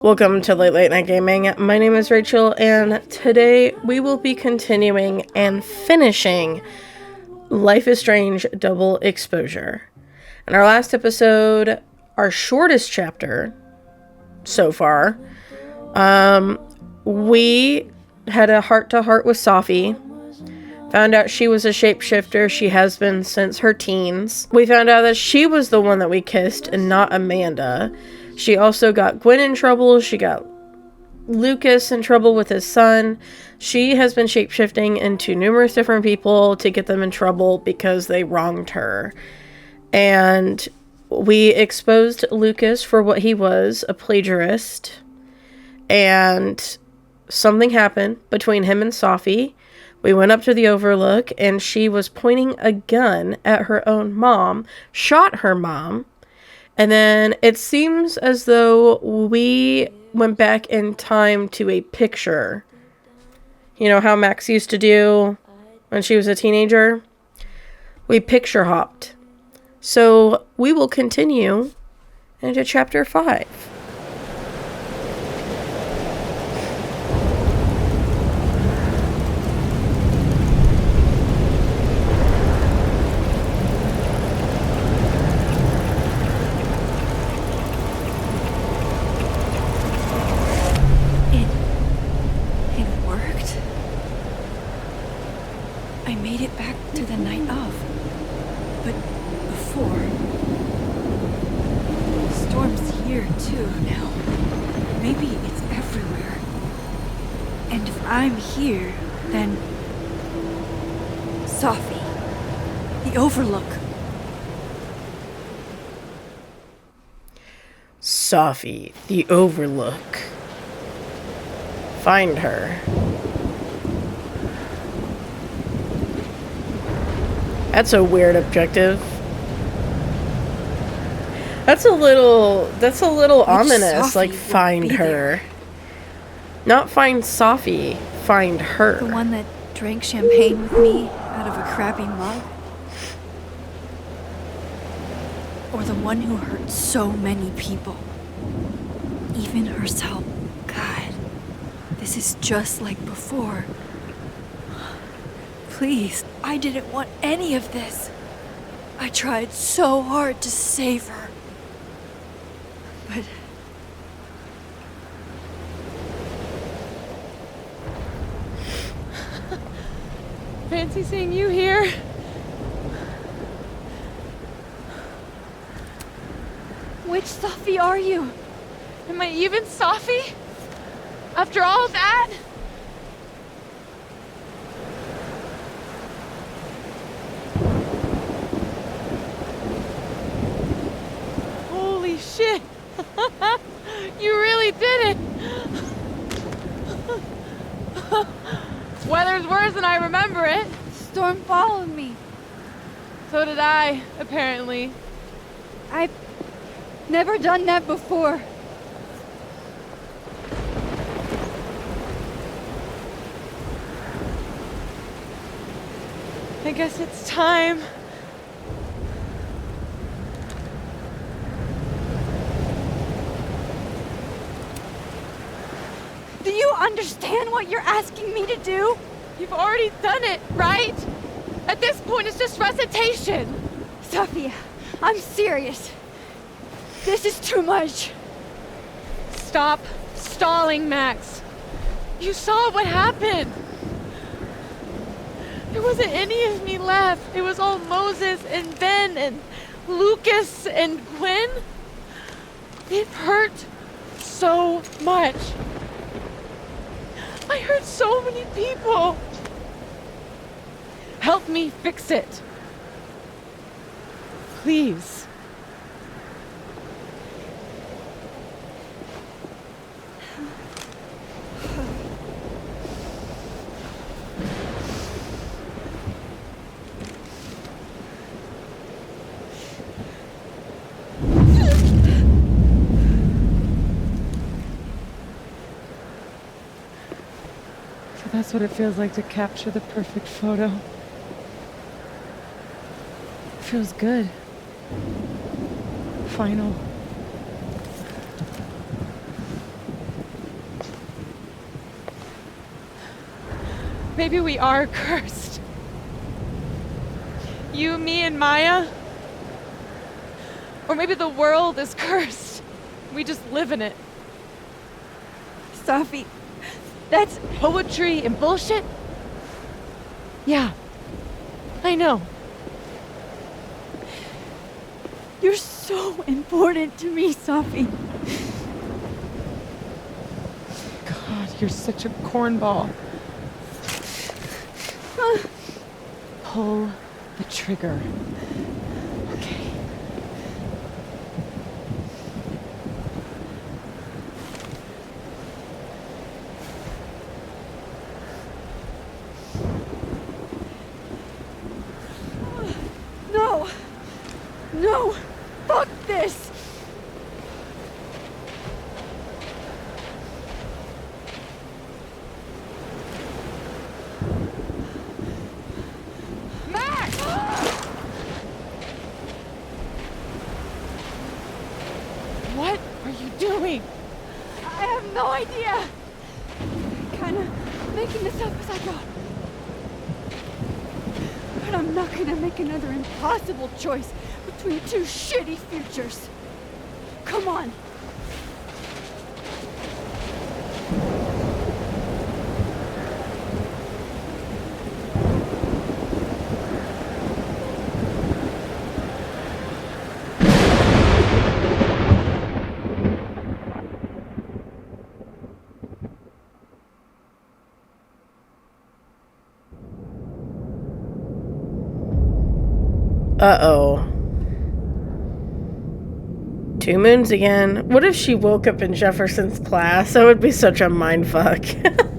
Welcome to Late Night Gaming. My name is Rachel, and today we will be continuing and finishing Life is Strange Double Exposure. In our last episode, our shortest chapter so far, we had a heart-to-heart with Safi. Found out she was a shapeshifter. She has been since her teens. We found out that she was the one that we kissed and not Amanda. She also got Gwen in trouble. She got Lucas in trouble with his son. She has been shapeshifting into numerous different people to get them in trouble because they wronged her. And we exposed Lucas for what he was, a plagiarist. And something happened between him and Safi. We went up to the Overlook and she was pointing a gun at her own mom, shot her mom. And then it seems as though we went back in time to a picture. You know how Max used to do when she was a teenager? We picture hopped. So we will continue into chapter 5. Safi, the Overlook. Find her. That's a weird objective. That's a little ominous, like find her. Not find Safi, find her. The one that drank champagne with me out of a crappy mug? Or the one who hurt so many people? Even herself. God, this is just like before. Please, I didn't want any of this. I tried so hard to save her. But... Fancy seeing you here. Which Safi are you? Am I even Safi? After all that? Holy shit! You really did it! Weather's worse than I remember it. Storm followed me. So did I, apparently. I've never done that before. I guess it's time. Do you understand what you're asking me to do? You've already done it, right? At this point, it's just recitation. Sophia, I'm serious. This is too much. Stop stalling, Max. You saw what happened. There wasn't any of me left. It was all Moses and Ben and Lucas and Gwen. It hurt so much. I hurt so many people. Help me fix it. Please. That's what it feels like to capture the perfect photo. It feels good. Final. maybe we are cursed. You, me, and Maya. Or maybe the world is cursed. We just live in it. Safi, that's Poetry and bullshit? Yeah, I know. You're so important to me, Safi. God, you're such a cornball. Pull the trigger. Okay. No! No! Fuck this! Max! What are you doing? I have no idea! Kinda making this up as I go. But I'm not gonna make another impossible choice between two shitty futures. Come on. Uh-oh. 2 moons again. What if she woke up in Jefferson's class? That would be such a mindfuck.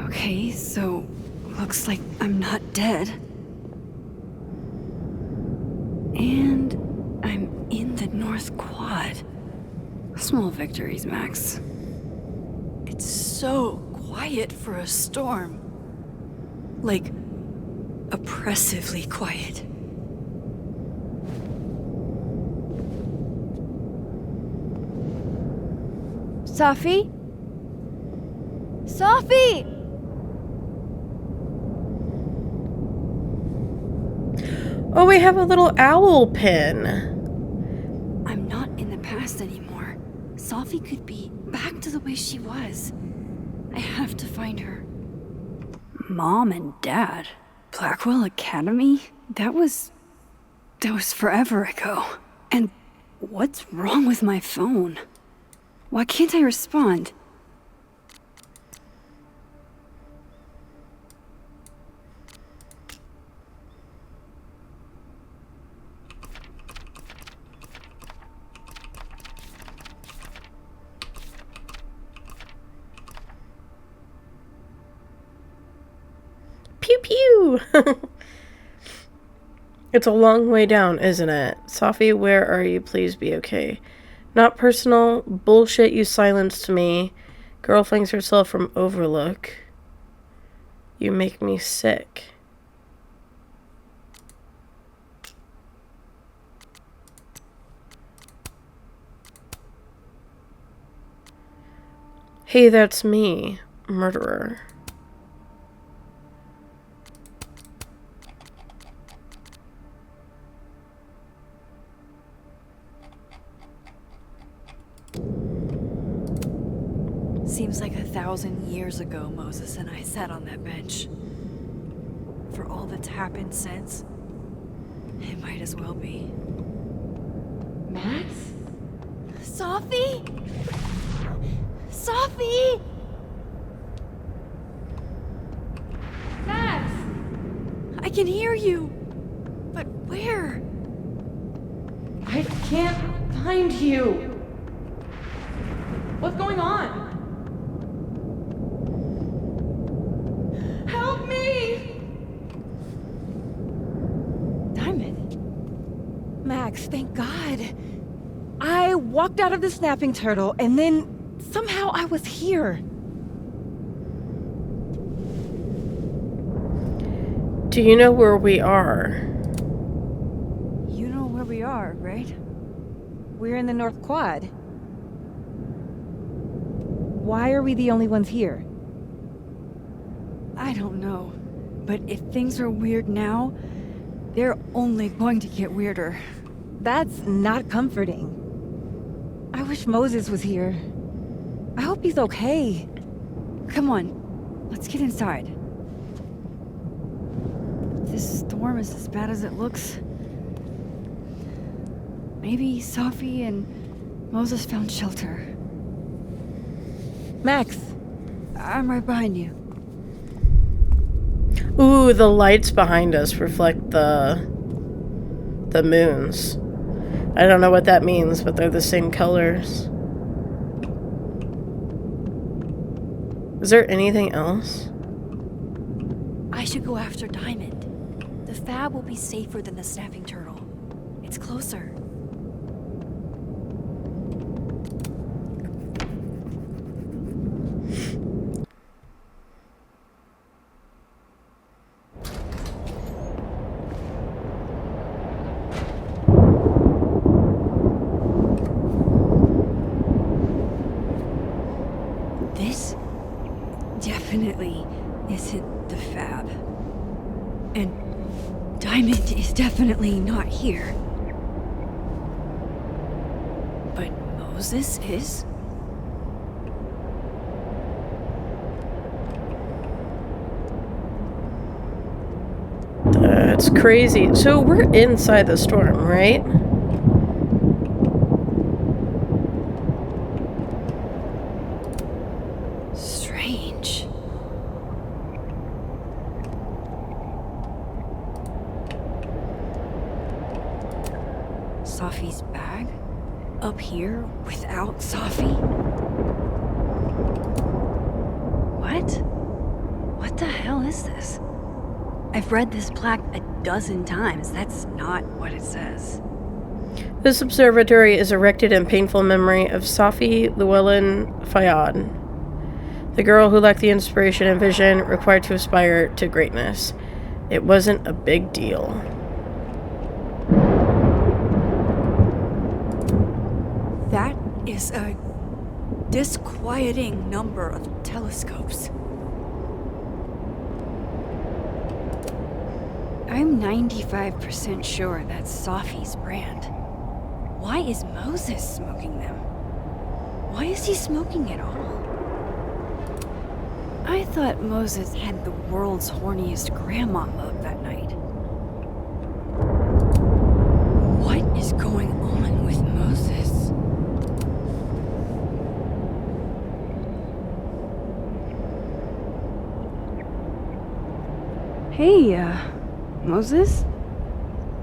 Okay, so looks like I'm not dead. And I'm in the North Quad. Small victories, Max. It's so quiet for a storm. Like, oppressively quiet. Safi? Safi! Oh, we have a little owl pin. I'm not in the past anymore. Safi could be back to the way she was. I have to find her. Mom and Dad? Blackwell Academy? That was forever ago. And what's wrong with my phone? Why can't I respond? Pew pew! It's a long way down, isn't it? Safi, where are you? Please be okay. Not personal. Bullshit, you silenced me. Girl flings herself from Overlook. You make me sick. Hey, that's me. Murderer. Seems like 1,000 years ago Moses and I sat on that bench. For all that's happened since, it might as well be. Max? Safi? Safi! Max! I can hear you! But where? I can't find you. What's going on? Help me! Max, thank God. I walked out of the snapping turtle, and then somehow I was here. Do you know where we are? You know where we are, right? We're in the North Quad. Why are we the only ones here? I don't know. But if things are weird now, they're only going to get weirder. That's not comforting. I wish Moses was here. I hope he's okay. Come on, let's get inside. If this storm is as bad as it looks, maybe Safi and Moses found shelter. Max, I'm right behind you. Ooh, the lights behind us reflect the moons. I don't know what that means, but they're the same colors. Is there anything else? I should go after Diamond. The Fab will be safer than the snapping turtle. It's closer. This definitely isn't the Fab. And Diamond is definitely not here. But Moses is? That's crazy. So we're inside the storm, right? Strange. Safi's bag? Up here without Safi? What? What the hell is this? I've read this plaque a dozen times. That's not what it says. This observatory is erected in painful memory of Safi Llewellyn Fayyad, the girl who lacked the inspiration and vision required to aspire to greatness. It wasn't a big deal. That is a disquieting number of telescopes. I'm 95% sure that's Safi's brand. Why is Moses smoking them? Why is he smoking at all? I thought Moses had the world's horniest grandma mug that night. What is going on with Moses? Hey, Moses?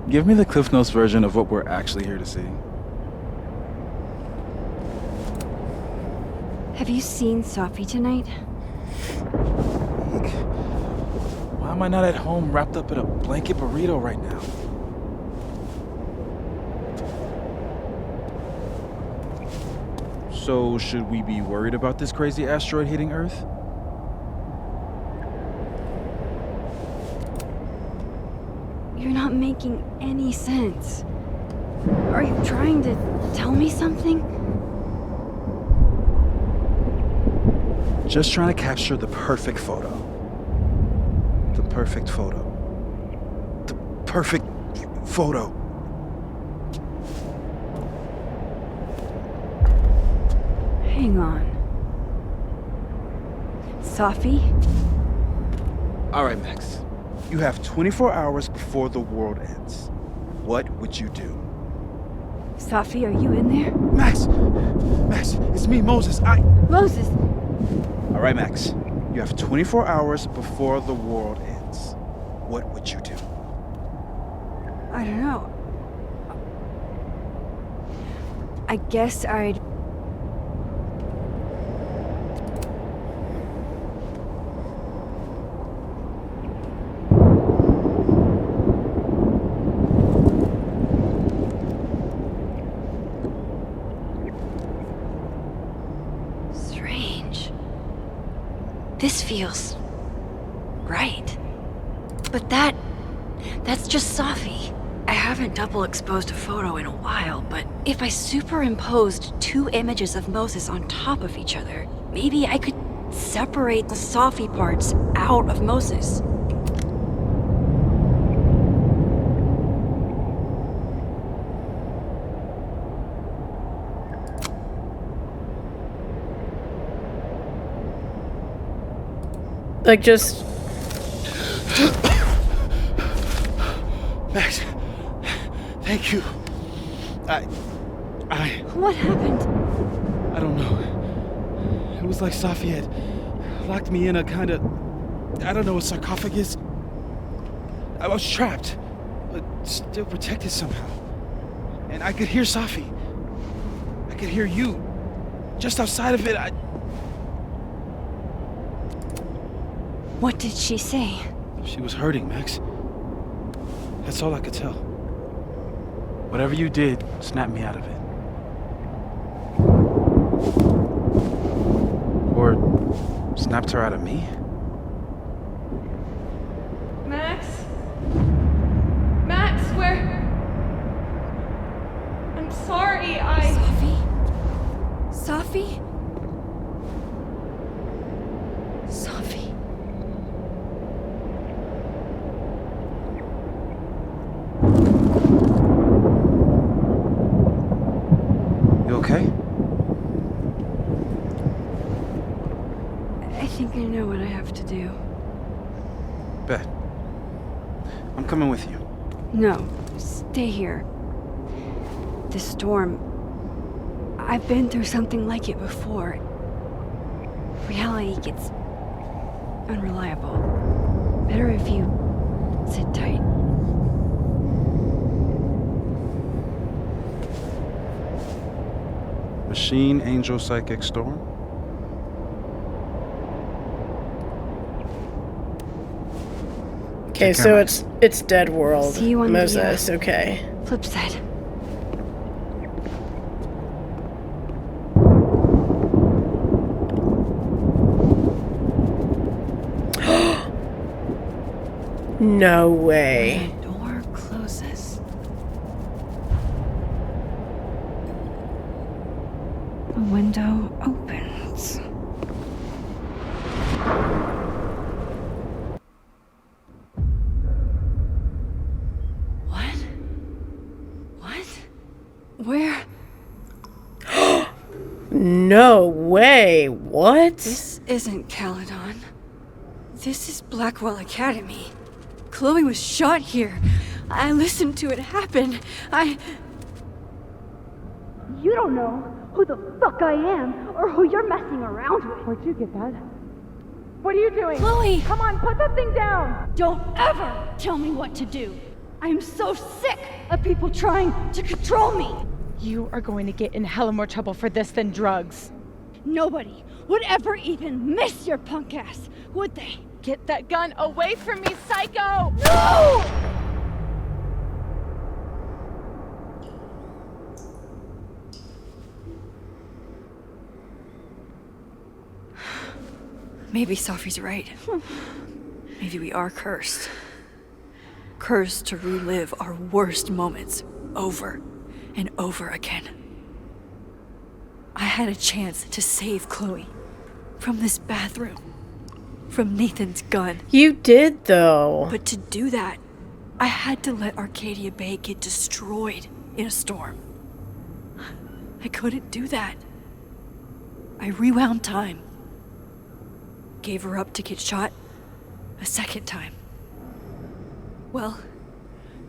Give me the Cliff Notes version of what we're actually here to see. Have you seen Safi tonight? Why am I not at home wrapped up in a blanket burrito right now? So, should we be worried about this crazy asteroid hitting Earth? You're not making any sense. Are you trying to tell me something? Just trying to capture the perfect photo. The perfect photo. The perfect photo. Hang on. Safi? All right, Max. You have 24 hours before the world ends. What would you do? Safi, are you in there? Max! Max, it's me, Moses. Moses! All right, Max. You have 24 hours before the world ends. What would you do? I don't know. I guess I'd... This feels right. But that's just Safi. I haven't double exposed a photo in a while, but if I superimposed 2 images of Moses on top of each other, maybe I could separate the Safi parts out of Moses. Like, just... Max, thank you. What happened? I don't know. It was like Safi had locked me in a kind of, I don't know, a sarcophagus. I was trapped, but still protected somehow. And I could hear Safi. I could hear you. Just outside of it, What did she say? She was hurting, Max. That's all I could tell. Whatever you did, snapped me out of it. Or snapped her out of me? Max? Max, where? I'm sorry, Safi? Safi? Safi. You okay? I think I know what I have to do. Bet. I'm coming with you. No, stay here. This storm... I've been through something like it before. Reality gets unreliable. Better if you sit tight. Machine Angel Psychic Storm? Okay, Take so care, it's Dead World. See you on the, Moses, okay. Flip side. No way. The door closes. A window opens. What? What? Where? No way. What? This isn't Caledon. This is Blackwell Academy. Chloe was shot here. I listened to it happen. You don't know who the fuck I am or who you're messing around with. Where'd you get that? What are you doing? Chloe! Come on, put that thing down! Don't ever tell me what to do. I am so sick of people trying to control me. You are going to get in hella more trouble for this than drugs. Nobody would ever even miss your punk ass, would they? Get that gun away from me, psycho! No! Maybe Safi's right. Maybe we are cursed. Cursed to relive our worst moments over and over again. I had a chance to save Chloe from this bathroom, from Nathan's gun. You did, though. But to do that, I had to let Arcadia Bay get destroyed in a storm. I couldn't do that. I rewound time. Gave her up to get shot a second time. Well,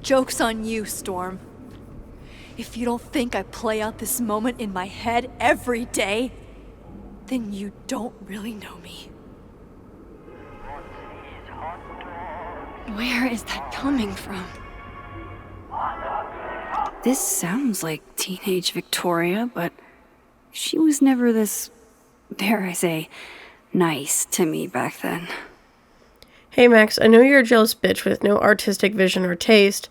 joke's on you, Storm. If you don't think I play out this moment in my head every day, then you don't really know me. Where is that coming from? This sounds like teenage Victoria, but she was never this, dare I say, nice to me back then. Hey Max, I know you're a jealous bitch with no artistic vision or taste,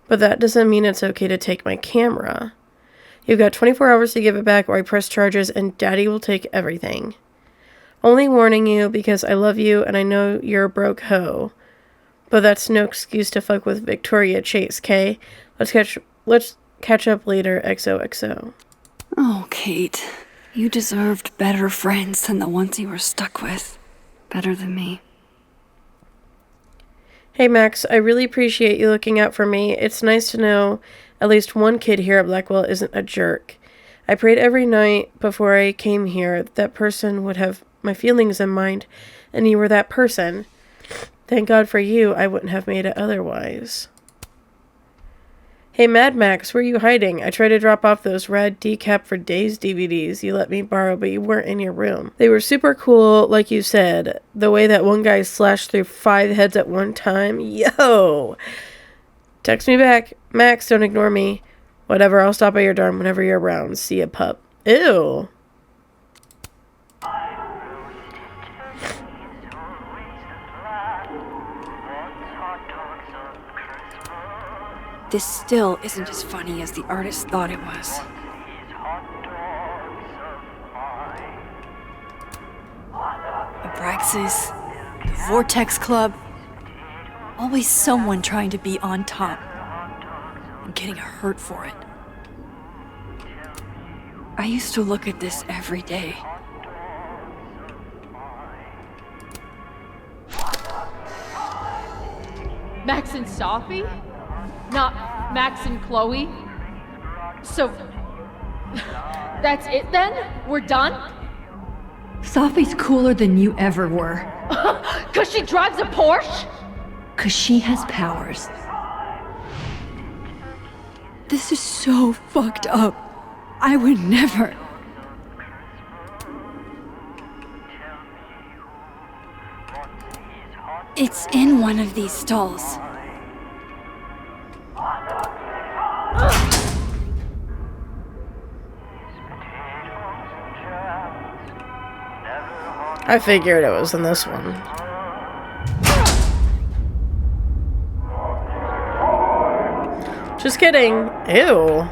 but that doesn't mean it's okay to take my camera. You've got 24 hours to give it back or I press charges and Daddy will take everything. Only warning you because I love you and I know you're a broke hoe. But that's no excuse to fuck with Victoria Chase, Kay? Let's catch up later, XOXO. Oh, Kate. You deserved better friends than the ones you were stuck with. Better than me. Hey Max, I really appreciate you looking out for me. It's nice to know at least one kid here at Blackwell isn't a jerk. I prayed every night before I came here that person would have my feelings in mind, and you were that person. Thank God for you, I wouldn't have made it otherwise. Hey Mad Max, where are you hiding? I tried to drop off those Rad Decap for Days DVDs you let me borrow, but you weren't in your room. They were super cool, like you said. The way that one guy slashed through 5 heads at one time. Yo! Text me back. Max, don't ignore me. Whatever, I'll stop by your dorm whenever you're around. See ya, pup. Ew. This still isn't as funny as the artist thought it was. Abraxas, the Vortex Club. Always someone trying to be on top. And getting hurt for it. I used to look at this every day. Max and Sophie? Not Max and Chloe? So, that's it then? We're done? Sophie's cooler than you ever were. 'Cause she drives a Porsche? 'Cause she has powers. This is so fucked up. I would never. It's in one of these stalls. I figured it was in this one. Just kidding. Ew.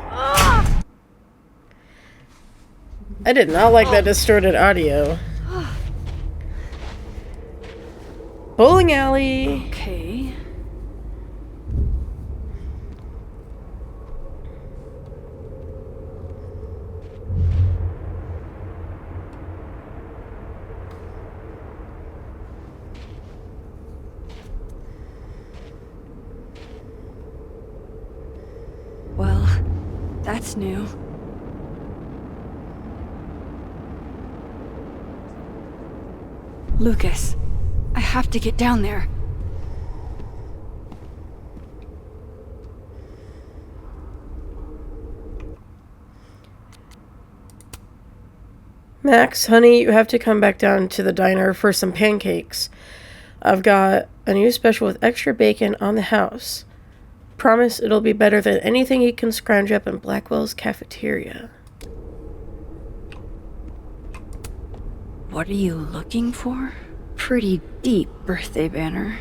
I did not like that distorted audio. Bowling alley. Okay. Well, that's new. Lucas, I have to get down there. Max, honey, you have to come back down to the diner for some pancakes. I've got a new special with extra bacon on the house. Promise it'll be better than anything you can scrounge up in Blackwell's cafeteria. What are you looking for? Pretty deep birthday banner.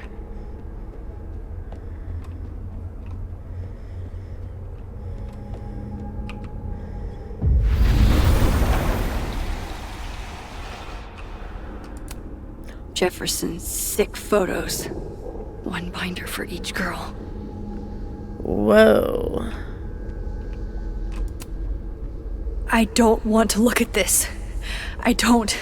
Jefferson's sick photos. One binder for each girl. Whoa. I don't want to look at this. I don't.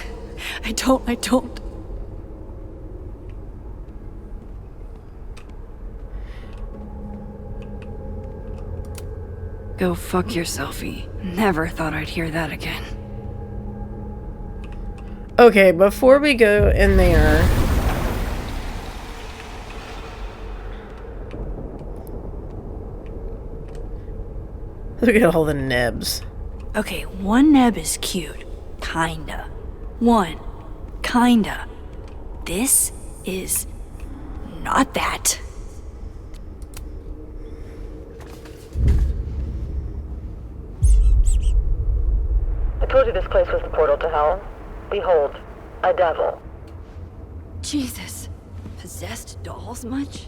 Go fuck yourself-y. Never thought I'd hear that again. Okay, before we go in there... Look at all the nebs. Okay, one neb is cute. Kinda. One. Kinda. This is not that. I told you this place was the portal to hell. Behold, a devil. Jesus. Possessed dolls much?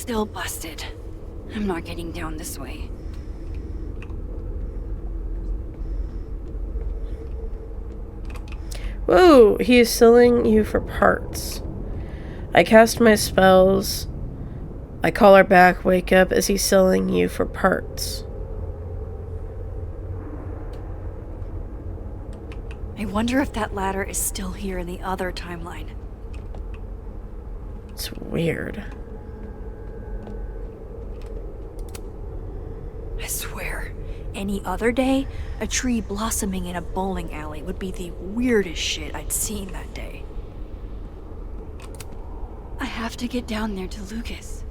still busted. I'm not getting down this way. Whoa, he is selling you for parts. I cast my spells. I call her back, wake up as he's selling you for parts. I wonder if that ladder is still here in the other timeline. It's weird. I swear, any other day, a tree blossoming in a bowling alley would be the weirdest shit I'd seen that day. I have to get down there to Lucas.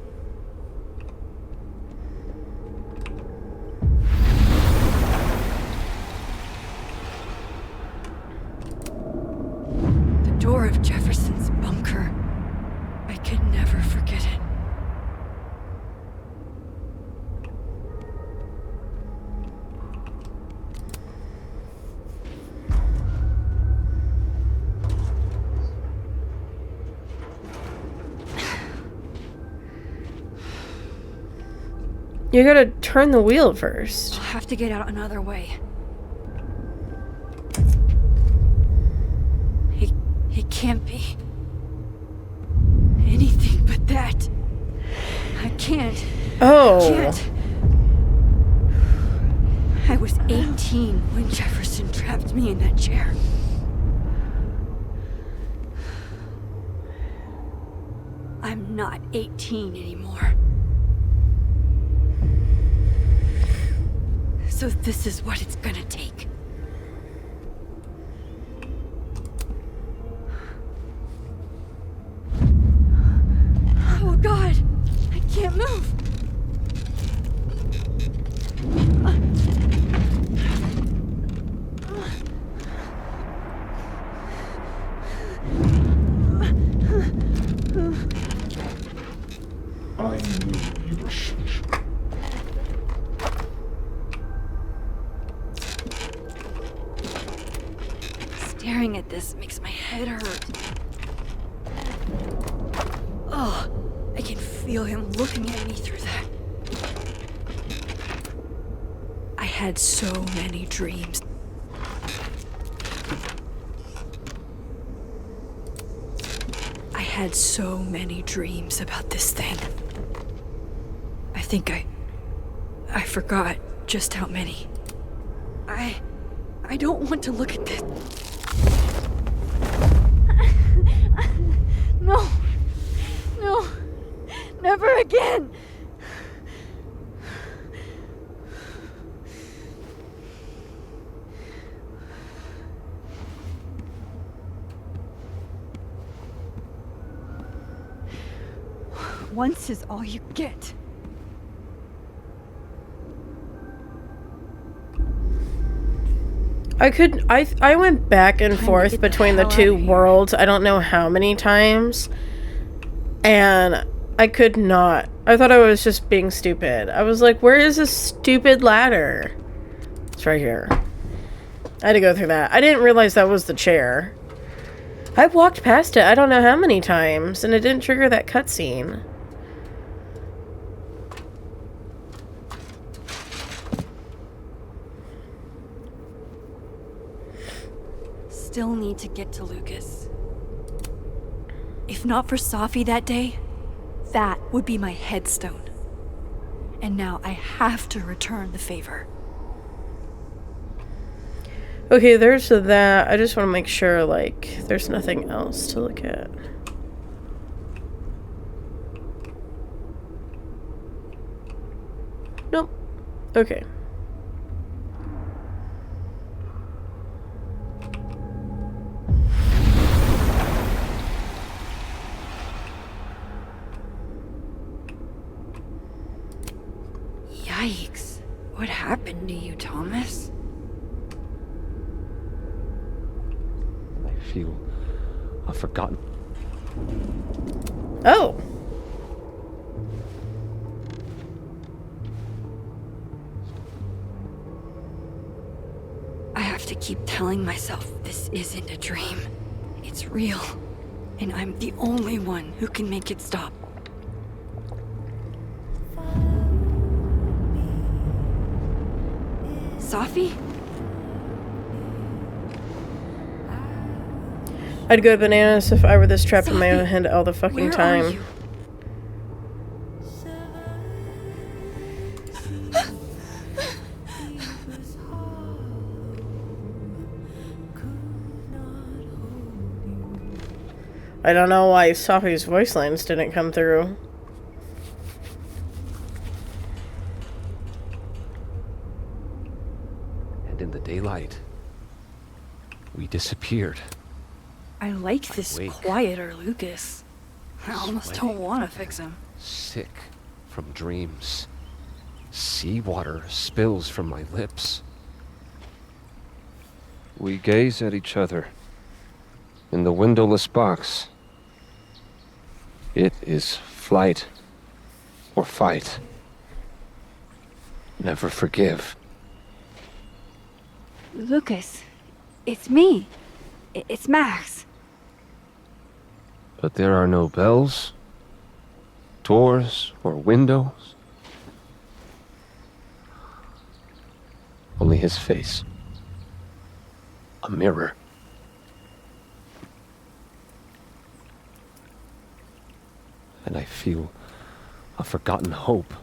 The door of Jefferson's bunker. I could never forget it. You gotta turn the wheel first. I'll have to get out another way. It can't be anything but that. I can't. Oh. Can't. I was 18 when Jefferson trapped me in that chair. I'm not 18 anymore. So this is what it's gonna take. Oh God, I can't move. I knew you were Staring at this makes my head hurt. Oh, I can feel him looking at me through that. I had so many dreams. I had so many dreams about this thing. I think I forgot just how many. I don't want to look at this. No. No. Never again. Once is all you get. I went back and forth between the two worlds I don't know how many times, and I could not. I thought I was just being stupid. I was like, where is this stupid ladder? It's right here. I had to go through that. I didn't realize that was the chair. I walked past it I don't know how many times, and it didn't trigger that cutscene. Still need to get to Lucas. If not for Safi that day, that would be my headstone. And now I have to return the favor. Okay, there's that. I just want to make sure, like, there's nothing else to look at. Nope. Okay. Yikes. What happened to you, Thomas? I feel I've forgotten. Oh. I have to keep telling myself this isn't a dream. It's real. And I'm the only one who can make it stop. Safi? I'd go bananas if I were this trapped in my own Safi, head all the fucking Where time. are you? I don't know why Safi's voice lines didn't come through. And in the daylight, we disappeared. I like this Awake. quieter Lucas. I almost don't Sweating. want to fix him. Sick from dreams. Seawater spills from my lips. We gaze at each other in the windowless box. It is flight or fight. Never forgive. Lucas, it's me. It's Max. But there are no bells, doors, or windows. Only his face. A mirror. And I feel a forgotten hope.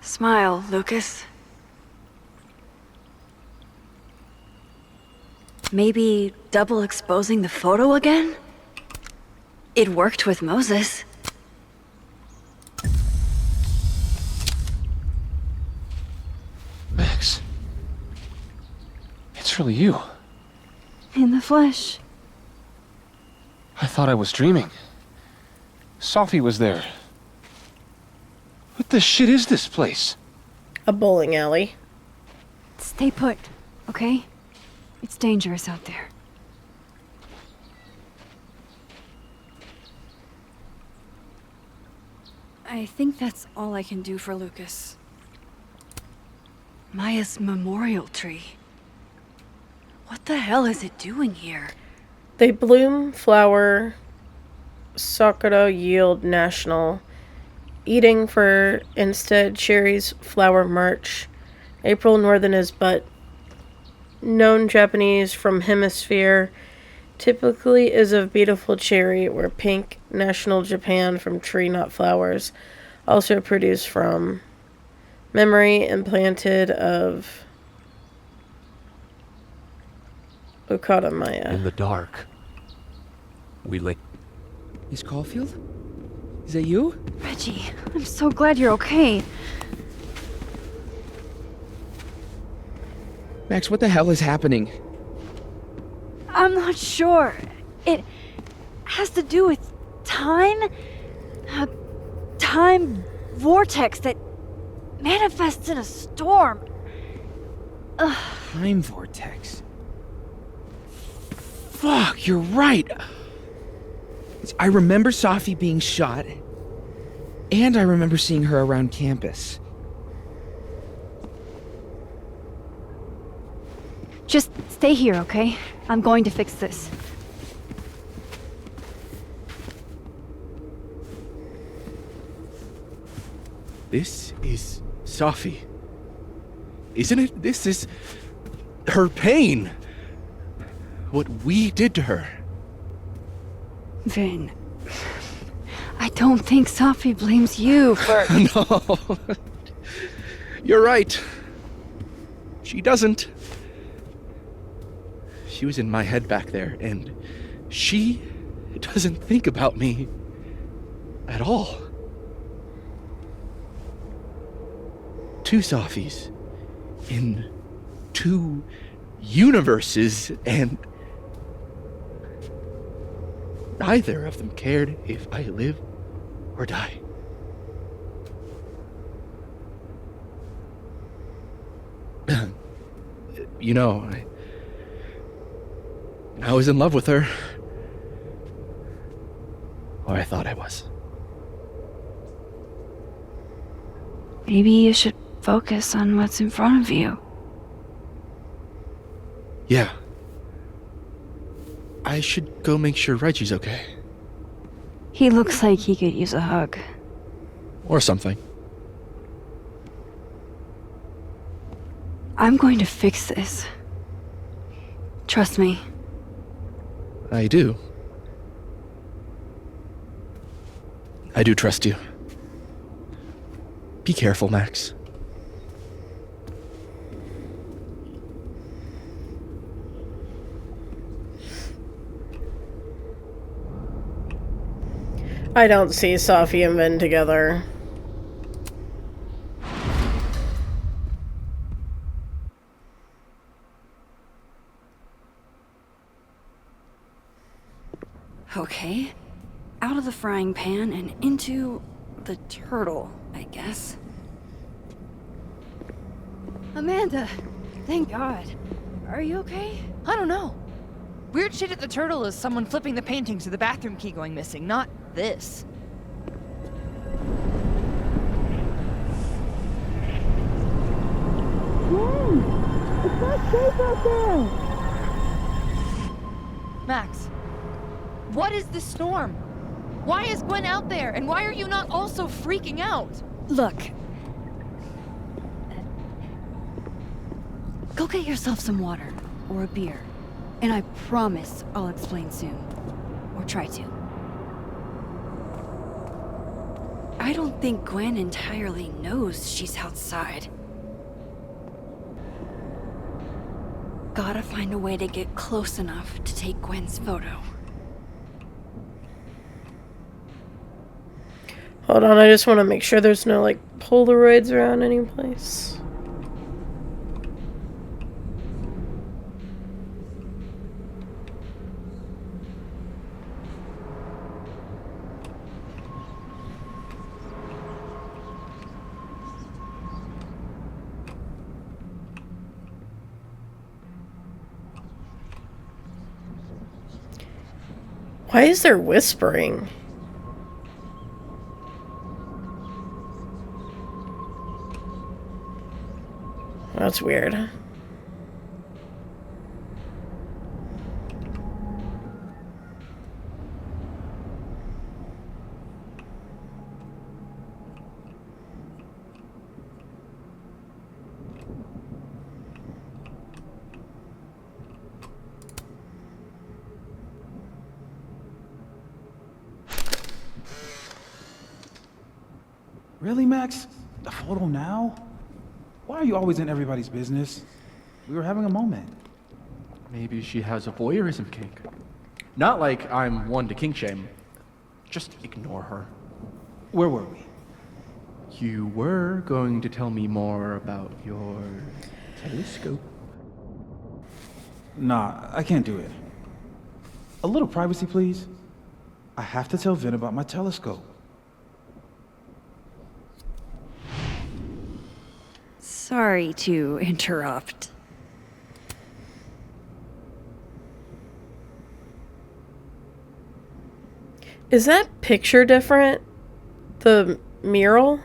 Smile, Lucas. Maybe double exposing the photo again? It worked with Moses. Max. It's really you. In the flesh. I thought I was dreaming. Safi was there. What the shit is this place? A bowling alley. Stay put, okay? It's dangerous out there. I think that's all I can do for Lucas. Maya's memorial tree. What the hell is it doing here? They bloom, flower, Sakura yield national. Eating for instead cherries, flower march. April northern is but known Japanese from hemisphere. Typically is of beautiful cherry or pink. National Japan from tree not flowers. Also produced from memory implanted of Okada Maya. In the dark, we lay. Miss Caulfield? Is that you? Reggie, I'm so glad you're okay. Max, what the hell is happening? I'm not sure. It has to do with time? A time vortex that manifests in a storm. Ugh. Time vortex. Fuck, you're right. I remember Safi being shot, and I remember seeing her around campus. Just stay here, okay? I'm going to fix this. This is Safi. Isn't it? This is her pain. What we did to her. Vin, I don't think Safi blames you for... No. You're right. She doesn't. She was in my head back there, and she doesn't think about me at all. Two Safis in two universes, and neither of them cared if I live or die. You know, I was in love with her. Or I thought I was. Maybe you should focus on what's in front of you. Yeah. I should go make sure Reggie's okay. He looks like he could use a hug. Or something. I'm going to fix this. Trust me. I do. I do trust you. Be careful, Max. I don't see Safi and Ben together. Okay. Out of the frying pan and into the turtle, I guess. Amanda, thank God. Are you okay? I don't know. Weird shit at the turtle is someone flipping the paintings or the bathroom key going missing, not this. It's not safe out there! Max, what is this storm? Why is Gwen out there, and why are you not also freaking out? Look. Go get yourself some water, or a beer. And I promise I'll explain soon. Or try to. I don't think Gwen entirely knows she's outside. Gotta find a way to get close enough to take Gwen's photo. Hold on, I just want to make sure there's no, like, Polaroids around any place. Why is there whispering? That's weird. Really, Max? A photo now? Why are you always in everybody's business? We were having a moment. Maybe she has a voyeurism kink. Not like I'm one to kink shame. Just ignore her. Where were we? You were going to tell me more about your telescope. Nah, I can't do it. A little privacy, please. I have to tell Vin about my telescope. Sorry to interrupt. Is that picture different? The mural?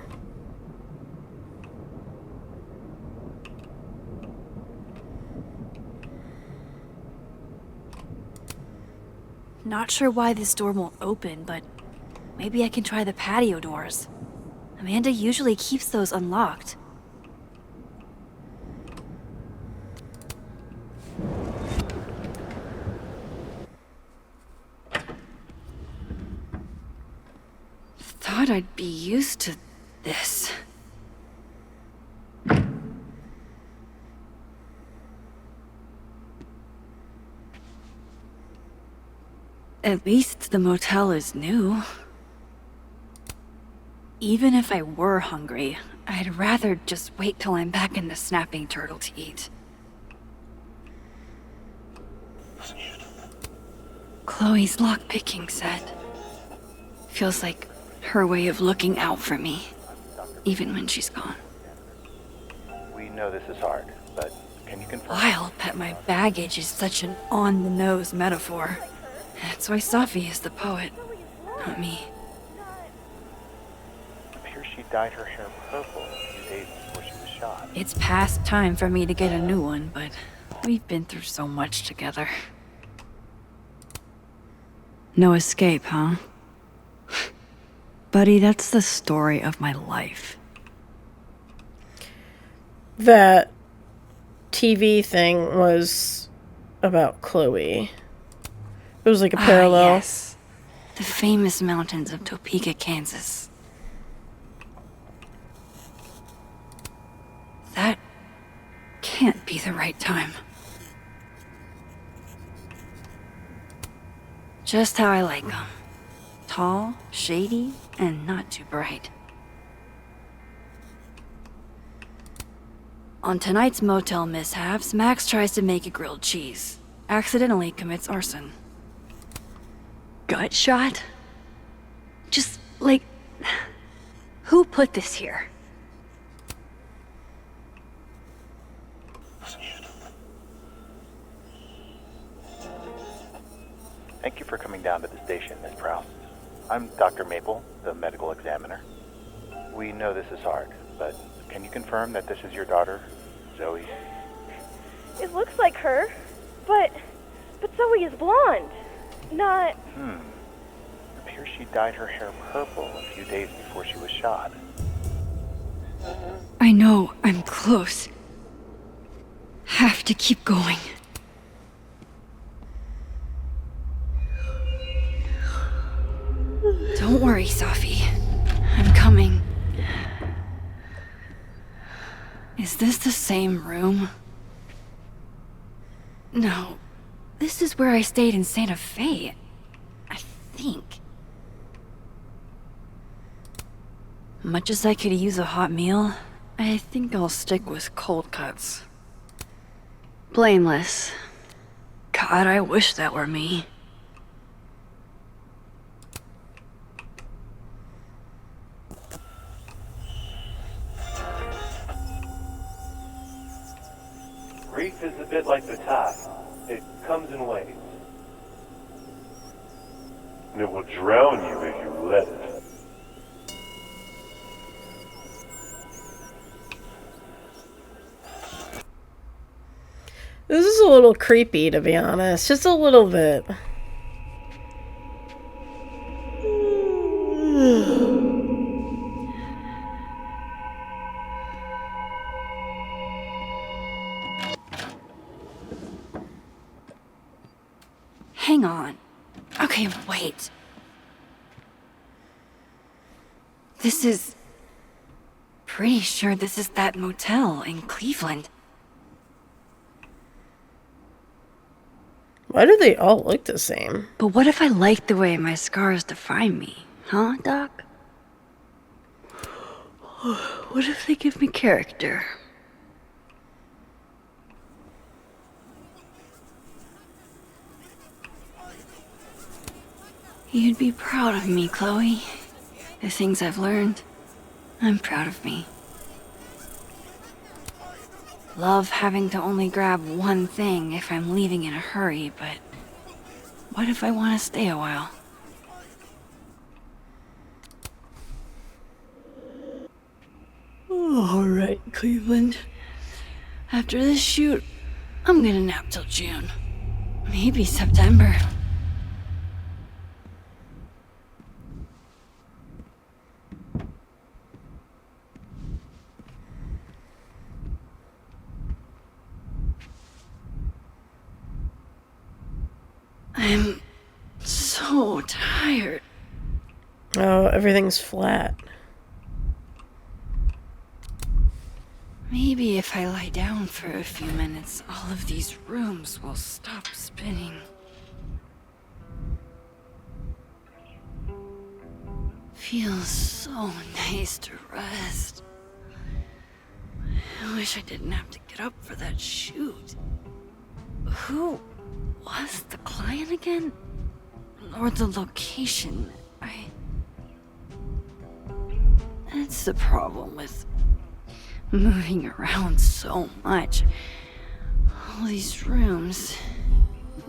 Not sure why this door won't open, but maybe I can try the patio doors. Amanda usually keeps those unlocked. Thought I'd be used to this. At least the motel is new. Even if I were hungry, I'd rather just wait till I'm back in the snapping turtle to eat. Chloe's lockpicking set. Feels like her way of looking out for me, even when she's gone. We know this is hard, but can you confirm? Wild that my baggage is such an on-the-nose metaphor. That's why Safi is the poet, not me. It appears she dyed her hair purple a few days before she was shot. It's past time for me to get a new one, but we've been through so much together. No escape, huh? Buddy, that's the story of my life. That TV thing was about Chloe. It was like a parallel. Yes. The famous mountains of Topeka, Kansas. That can't be the right time. Just how I like them. Tall, shady, and not too bright. On tonight's motel mishaps, Max tries to make a grilled cheese. Accidentally commits arson. Gut shot? Just, like... Who put this here? Thank you for coming down to the station, Miss Prowse. I'm Dr. Maple, the medical examiner. We know this is hard, but can you confirm that this is your daughter, Zoe? It looks like her, but Zoe is blonde, not... Appears she dyed her hair purple a few days before she was shot. I know, I'm close. Have to keep going. Don't worry, Safi. I'm coming. Is this the same room? No. This is where I stayed in Santa Fe. I think. Much as I could use a hot meal, I think I'll stick with cold cuts. Blameless. God, I wish that were me. Grief is a bit like the tide. It comes in waves. And it will drown you if you let it. This is a little creepy, to be honest. Just a little bit. Hang on. Okay, wait. This is... Pretty sure this is that motel in Cleveland. Why do they all look the same? But what if I like the way my scars define me? Huh, Doc? What if they give me character? You'd be proud of me, Chloe. The things I've learned, I'm proud of me. Love having to only grab one thing if I'm leaving in a hurry, but what if I want to stay a while? All right, Cleveland. After this shoot, I'm gonna nap till June. Maybe September. I'm so tired. Oh, everything's flat. Maybe if I lie down for a few minutes, all of these rooms will stop spinning. Feels so nice to rest. I wish I didn't have to get up for that shoot. Who was the client again? Or the location? That's the problem with moving around so much. All these rooms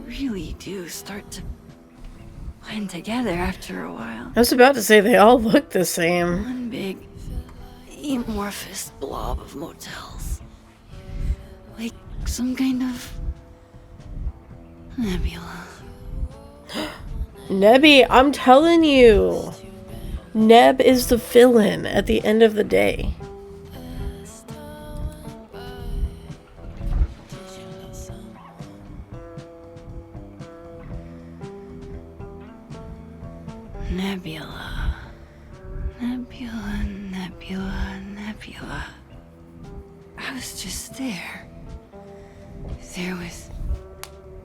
really do start to blend together after a while. I was about to say they all look the same. One big amorphous blob of motels. Like some kind of nebula. Nebby, I'm telling you. Neb is the villain at the end of the day. Nebula. Nebula, nebula, nebula. I was just there. There was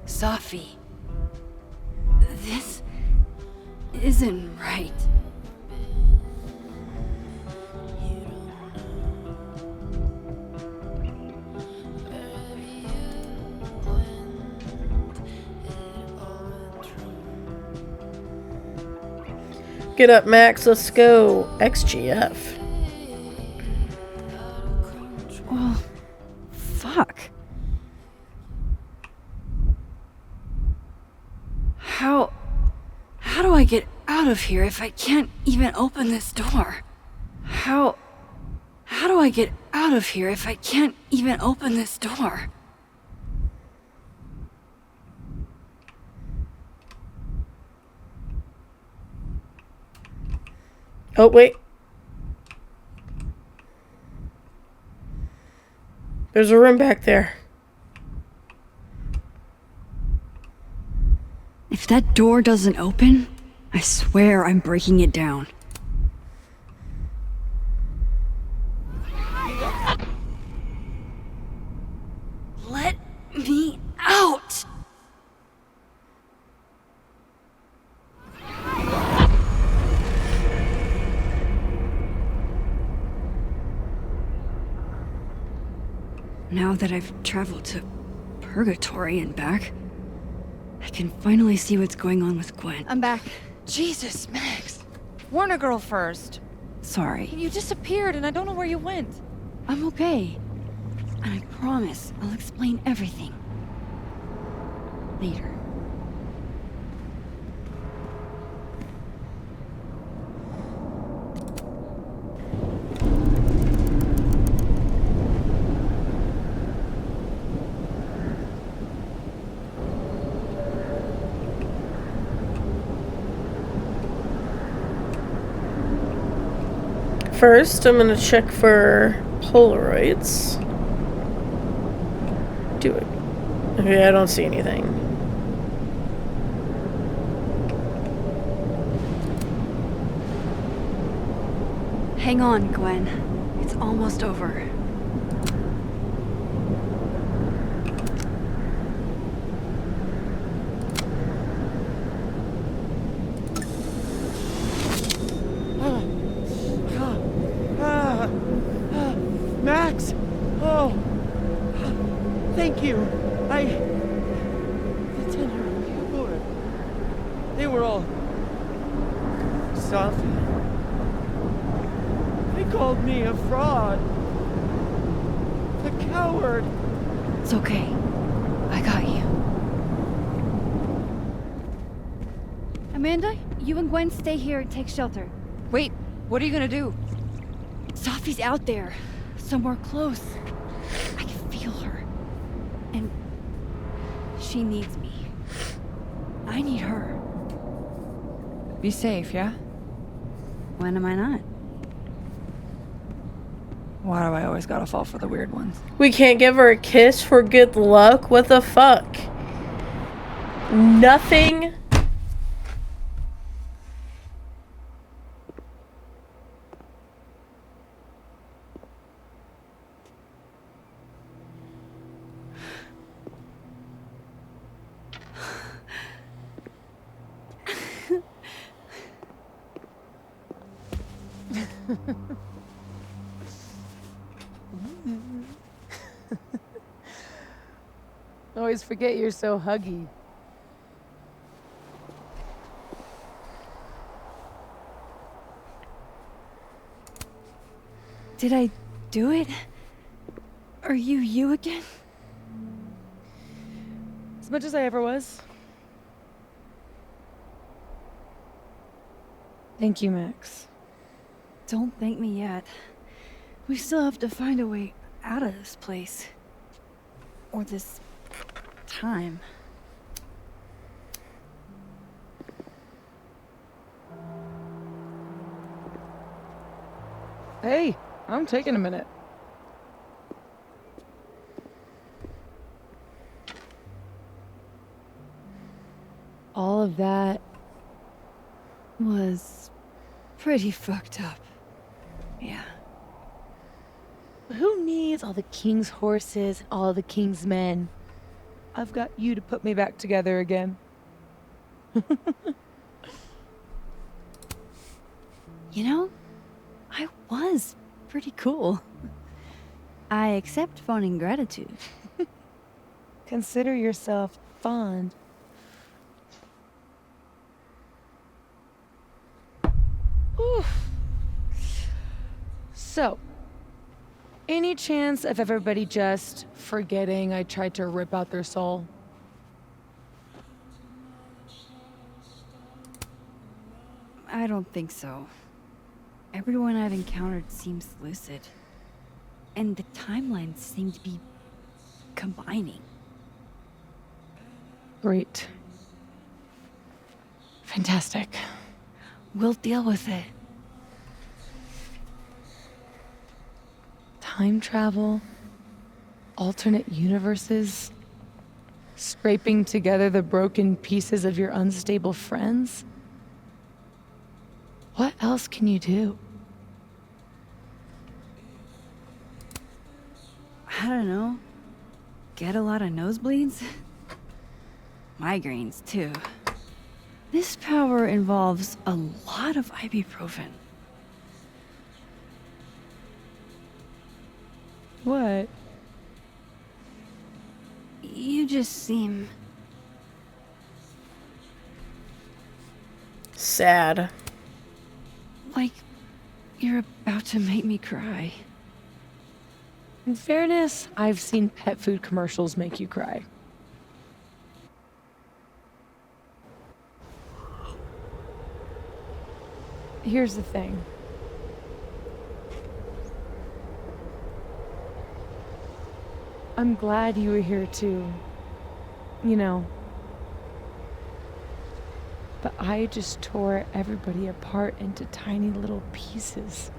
Safi. This isn't right. Get up, Max. Let's go. XGF. Well, fuck. How do I get out of here if I can't even open this door? How do I get out of here if I can't even open this door? Oh, wait. There's a room back there. If that door doesn't open, I swear I'm breaking it down. Let me out! Now that I've traveled to Purgatory and back, I can finally see what's going on with Gwen. I'm back. Jesus, Max. Warn a girl first. Sorry. You disappeared and I don't know where you went. I'm okay. And I promise I'll explain everything. Later. First, I'm gonna check for Polaroids. Do it. Okay, I don't see anything. Hang on, Gwen. It's almost over. Max! Oh! Thank you! The 10-year-old people, they were all... Safi. They called me a fraud. A coward. It's okay. I got you. Amanda, you and Gwen stay here and take shelter. Wait, what are you gonna do? Safi's out there. Somewhere close. I can feel her. And she needs me. I need her. Be safe, yeah? When am I not? Why do I always gotta fall for the weird ones? We can't give her a kiss for good luck? What the fuck? Nothing. Always forget you're so huggy. Did I do it? Are you again? As much as I ever was. Thank you, Max. Don't thank me yet. We still have to find a way out of this place. Or this time. Hey, I'm taking a minute. All of that was pretty fucked up. Yeah. Who needs all the king's horses, all the king's men? I've got you to put me back together again. You know, I was pretty cool. I accept fun and gratitude. Consider yourself fond. Oof. So, any chance of everybody just forgetting I tried to rip out their soul? I don't think so. Everyone I've encountered seems lucid. And the timelines seem to be combining. Great. Fantastic. We'll deal with it. Time travel, alternate universes, scraping together the broken pieces of your unstable friends. What else can you do? I don't know. Get a lot of nosebleeds? Migraines, too. This power involves a lot of ibuprofen. What? You just seem... sad. Like you're about to make me cry. In fairness, I've seen pet food commercials make you cry. Here's the thing. I'm glad you were here too. You know. But I just tore everybody apart into tiny little pieces.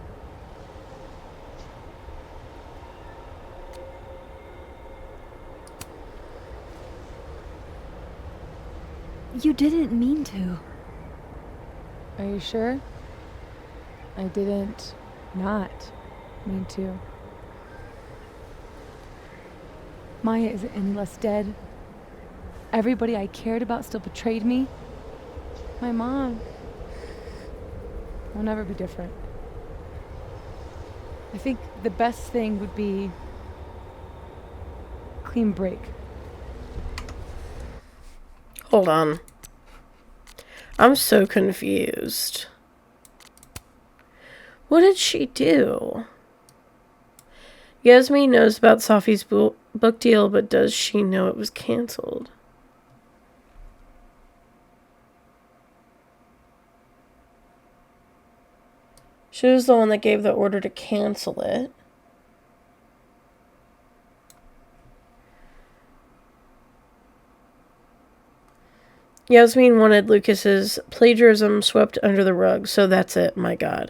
You didn't mean to. Are you sure? I didn't not mean to. Maya isn't any less dead. Everybody I cared about still betrayed me. My mom will never be different. I think the best thing would be clean break. Hold on. I'm so confused. What did she do? Yasmin knows about Safi's book deal, but does she know it was canceled? She was the one that gave the order to cancel it. Yasmin wanted Lucas's plagiarism swept under the rug, so that's it, my god.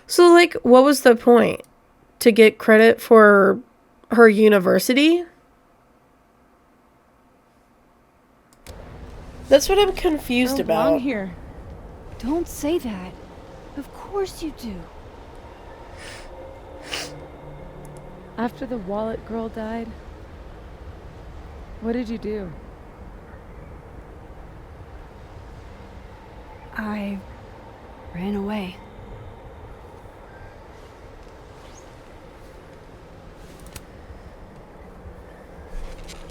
So, like, what was the point? To get credit for her university? That's what I'm confused about. Here. Don't say that. Of course you do. After the wallet girl died, what did you do? I ran away.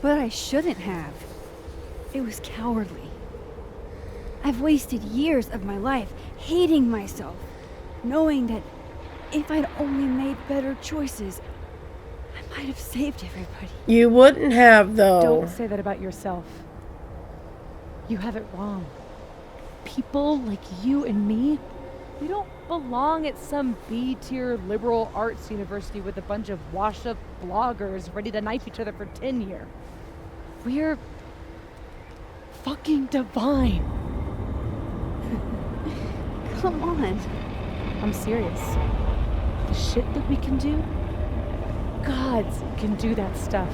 But I shouldn't have. It was cowardly. I've wasted years of my life hating myself, knowing that if I'd only made better choices, I might have saved everybody. You wouldn't have, though. Don't say that about yourself. You have it wrong. People like you and me, we don't belong at some B-tier liberal arts university with a bunch of washed-up bloggers ready to knife each other for tenure. We're fucking divine. Come on. I'm serious. The shit that we can do? Gods can do that stuff.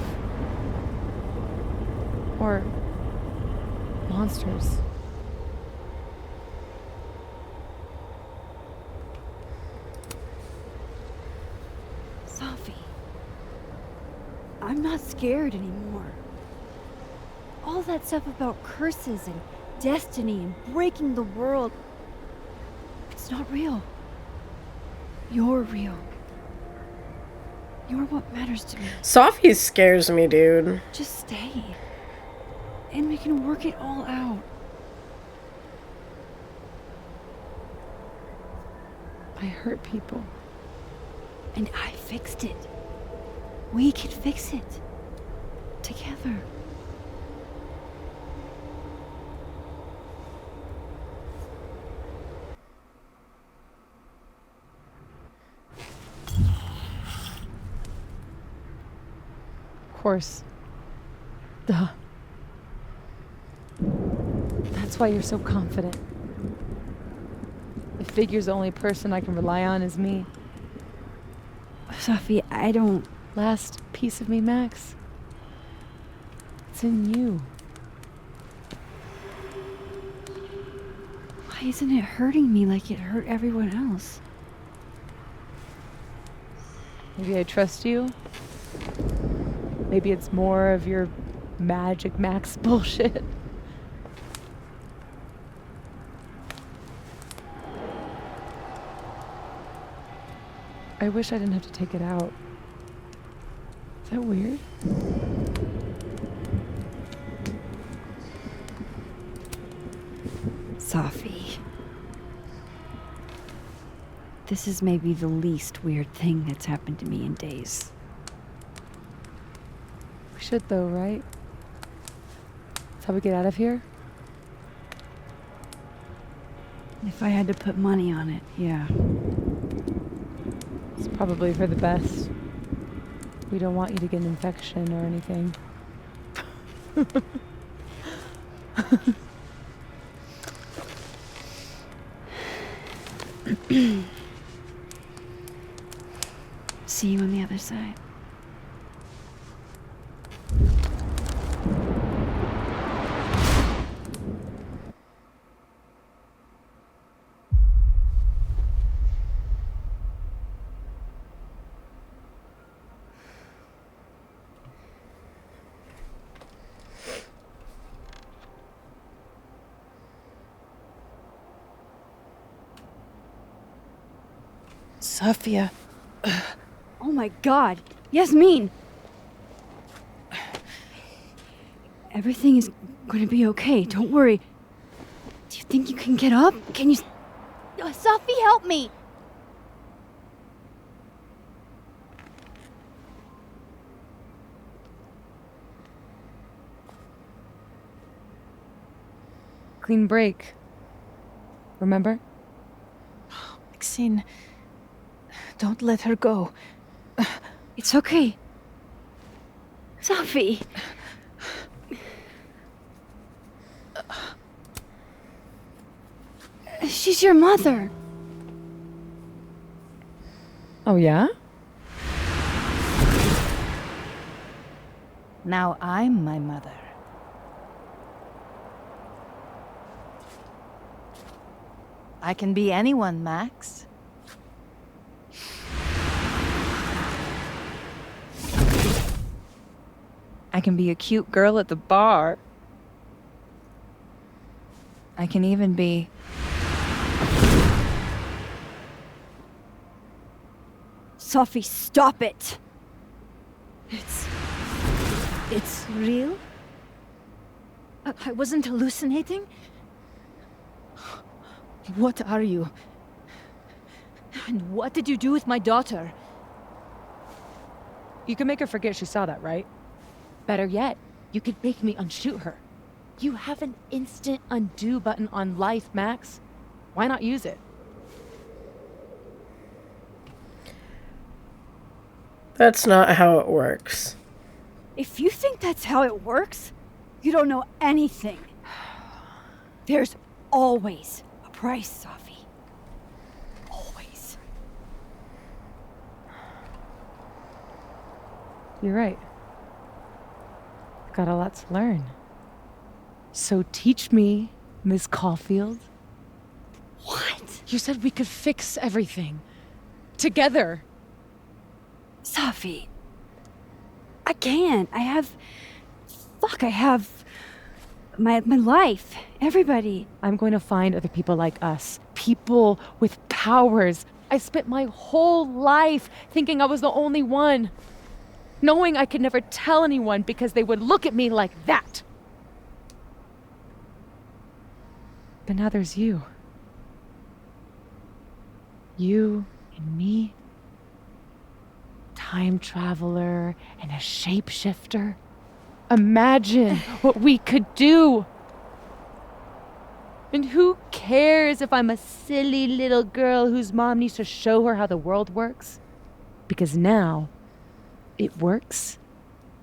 Or monsters. Sophie, I'm not scared anymore. All that stuff about curses and destiny and breaking the world, it's not real. You're real. You're what matters to me. Sophie scares me, dude. Just stay. And we can work it all out. I hurt people. And I fixed it. We can fix it. Together. Of course. Duh. That's why you're so confident. If Figure's the only person I can rely on is me. Sophie, I don't... Last piece of me, Max. It's in you. Why isn't it hurting me like it hurt everyone else? Maybe I trust you. Maybe it's more of your Magic Max bullshit. I wish I didn't have to take it out. Is that weird? Sophie. This is maybe the least weird thing that's happened to me in days. We should though, right? That's how we get out of here? If I had to put money on it, yeah. It's probably for the best. We don't want you to get an infection or anything. See you on the other side. Sophia. Oh my god! Yasmin! Everything is gonna be okay, don't worry. Do you think you can get up? Can you... Sophie, help me! Clean break. Remember? Maxine, don't let her go. It's okay. Sophie! She's your mother. Oh, yeah? Now I'm my mother. I can be anyone, Max. I can be a cute girl at the bar. I can even be... Sophie, stop it! It's real? I wasn't hallucinating? What are you? And what did you do with my daughter? You can make her forget she saw that, right? Better yet, you could make me unshoot her. You have an instant undo button on life, Max. Why not use it? That's not how it works. If you think that's how it works, you don't know anything. There's always a price, Sophie. Always. You're right. Got a lot to learn. So teach me, Miss Caulfield. What? You said we could fix everything. Together. Safi. I can't. I have my life. Everybody. I'm going to find other people like us. People with powers. I spent my whole life thinking I was the only one. Knowing I could never tell anyone because they would look at me like that. But now there's you. You and me. Time traveler and a shapeshifter. Imagine what we could do. And who cares if I'm a silly little girl whose mom needs to show her how the world works? Because now, it works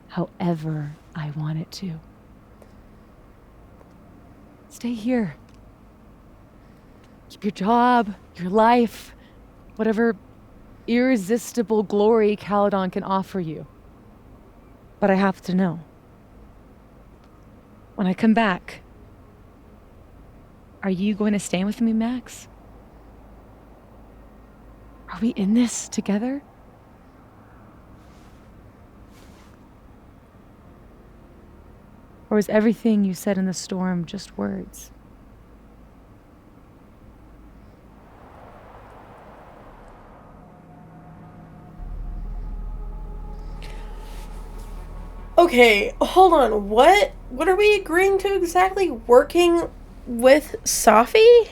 however I want it to. Stay here. Keep your job, your life, whatever irresistible glory Caledon can offer you. But I have to know. When I come back, are you going to stay with me, Max? Are we in this together? Or is everything you said in the storm just words? Okay, hold on. What are we agreeing to exactly? Working with Safi?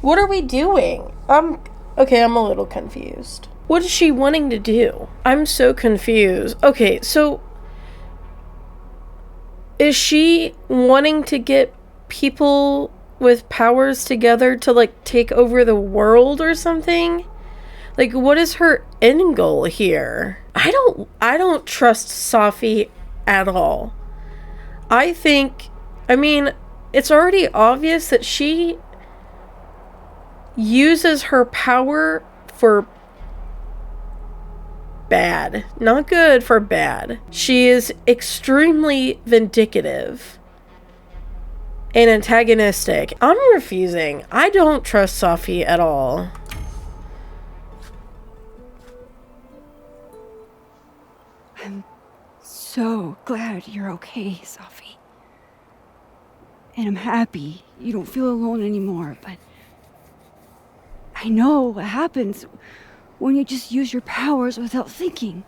What are we doing? Okay, I'm a little confused. What is she wanting to do? I'm so confused. Okay, so is she wanting to get people with powers together to like take over the world or something? Like, what is her end goal here? I don't trust Safi at all. I mean, it's already obvious that she uses her power for bad. Not good, for bad. She is extremely vindictive and antagonistic. I'm refusing. I don't trust Safi at all. I'm so glad you're okay, Safi. And I'm happy you don't feel alone anymore, but I know what happens when you just use your powers without thinking.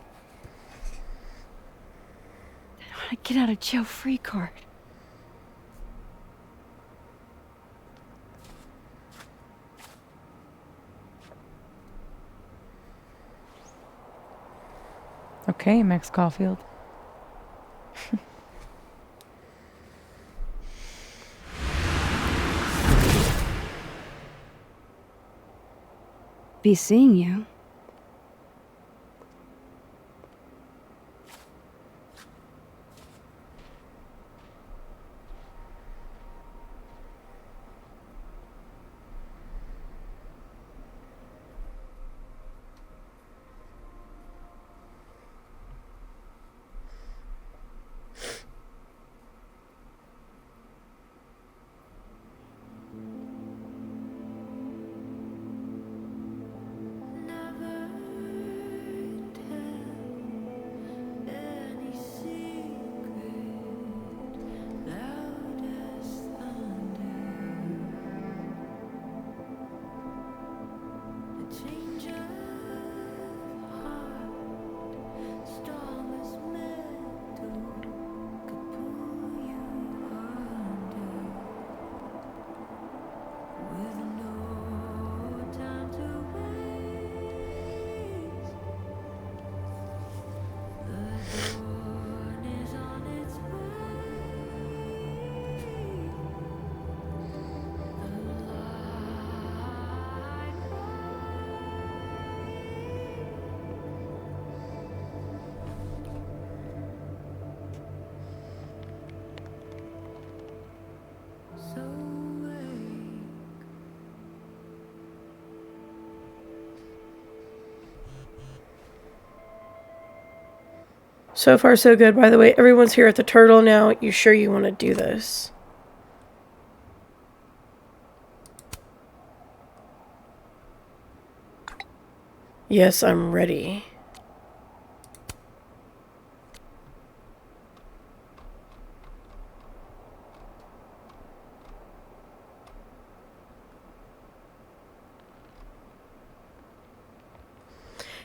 I want to get out of jail free card. Okay, Max Caulfield. Be seeing you. So far, so good. By the way, everyone's here at the Turtle now. You sure you want to do this? Yes, I'm ready.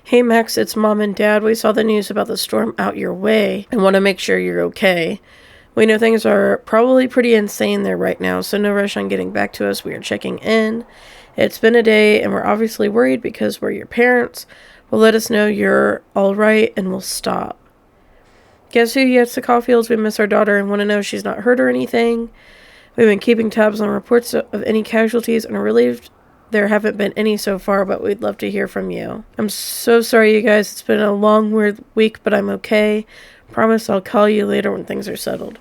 Hey Max, it's Mom and Dad. We saw the news about the storm out your way and want to make sure you're okay. We know things are probably pretty insane there right now, so no rush on getting back to us. We are checking in. It's been a day, and we're obviously worried because we're your parents. Well, let us know you're all right, and we'll stop. Guess who? Yes, the Caulfields. We miss our daughter and want to know she's not hurt or anything. We've been keeping tabs on reports of any casualties and are relieved there haven't been any so far, but we'd love to hear from you. I'm so sorry, you guys. It's been a long, weird week, but I'm okay. Promise I'll call you later when things are settled.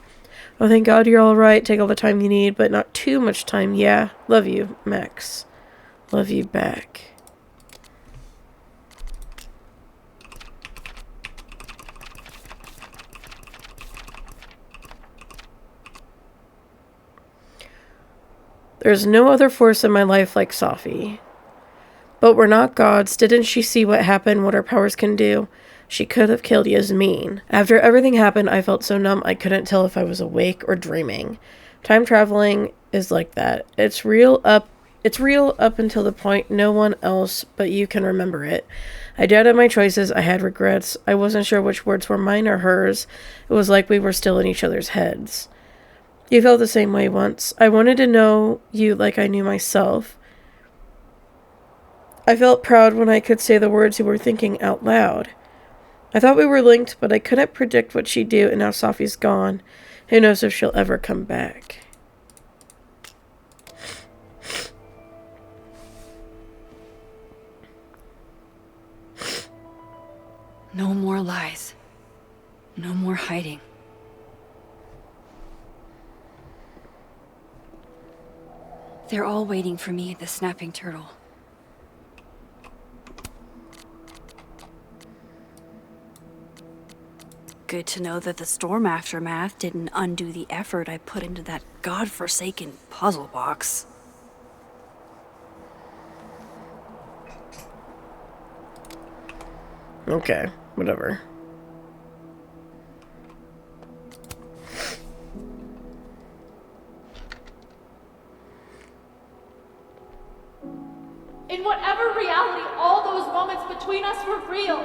Oh, thank God you're all right. Take all the time you need, but not too much time. Yeah. Love you, Max. Love you back. There's no other force in my life like Safi. But we're not gods. Didn't she see what happened, what our powers can do? She could have killed Yasmin. After everything happened, I felt so numb I couldn't tell if I was awake or dreaming. Time traveling is like that. It's real up until the point no one else but you can remember it. I doubted my choices. I had regrets. I wasn't sure which words were mine or hers. It was like we were still in each other's heads. You felt the same way once. I wanted to know you like I knew myself. I felt proud when I could say the words you were thinking out loud. I thought we were linked, but I couldn't predict what she'd do, and now Safi's gone. Who knows if she'll ever come back. No more lies. No more hiding. They're all waiting for me at the Snapping Turtle. Good to know that the storm aftermath didn't undo the effort I put into that godforsaken puzzle box. Okay, whatever. In whatever reality, all those moments between us were real.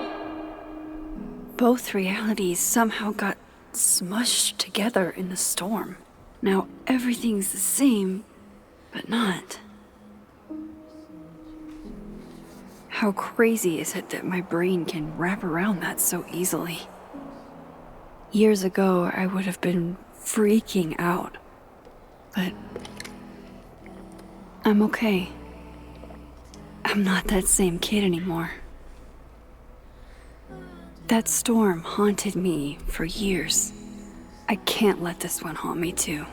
Both realities somehow got smushed together in the storm. Now everything's the same, but not. How crazy is it that my brain can wrap around that so easily? Years ago, I would have been freaking out. But I'm okay. I'm not that same kid anymore. That storm haunted me for years. I can't let this one haunt me too.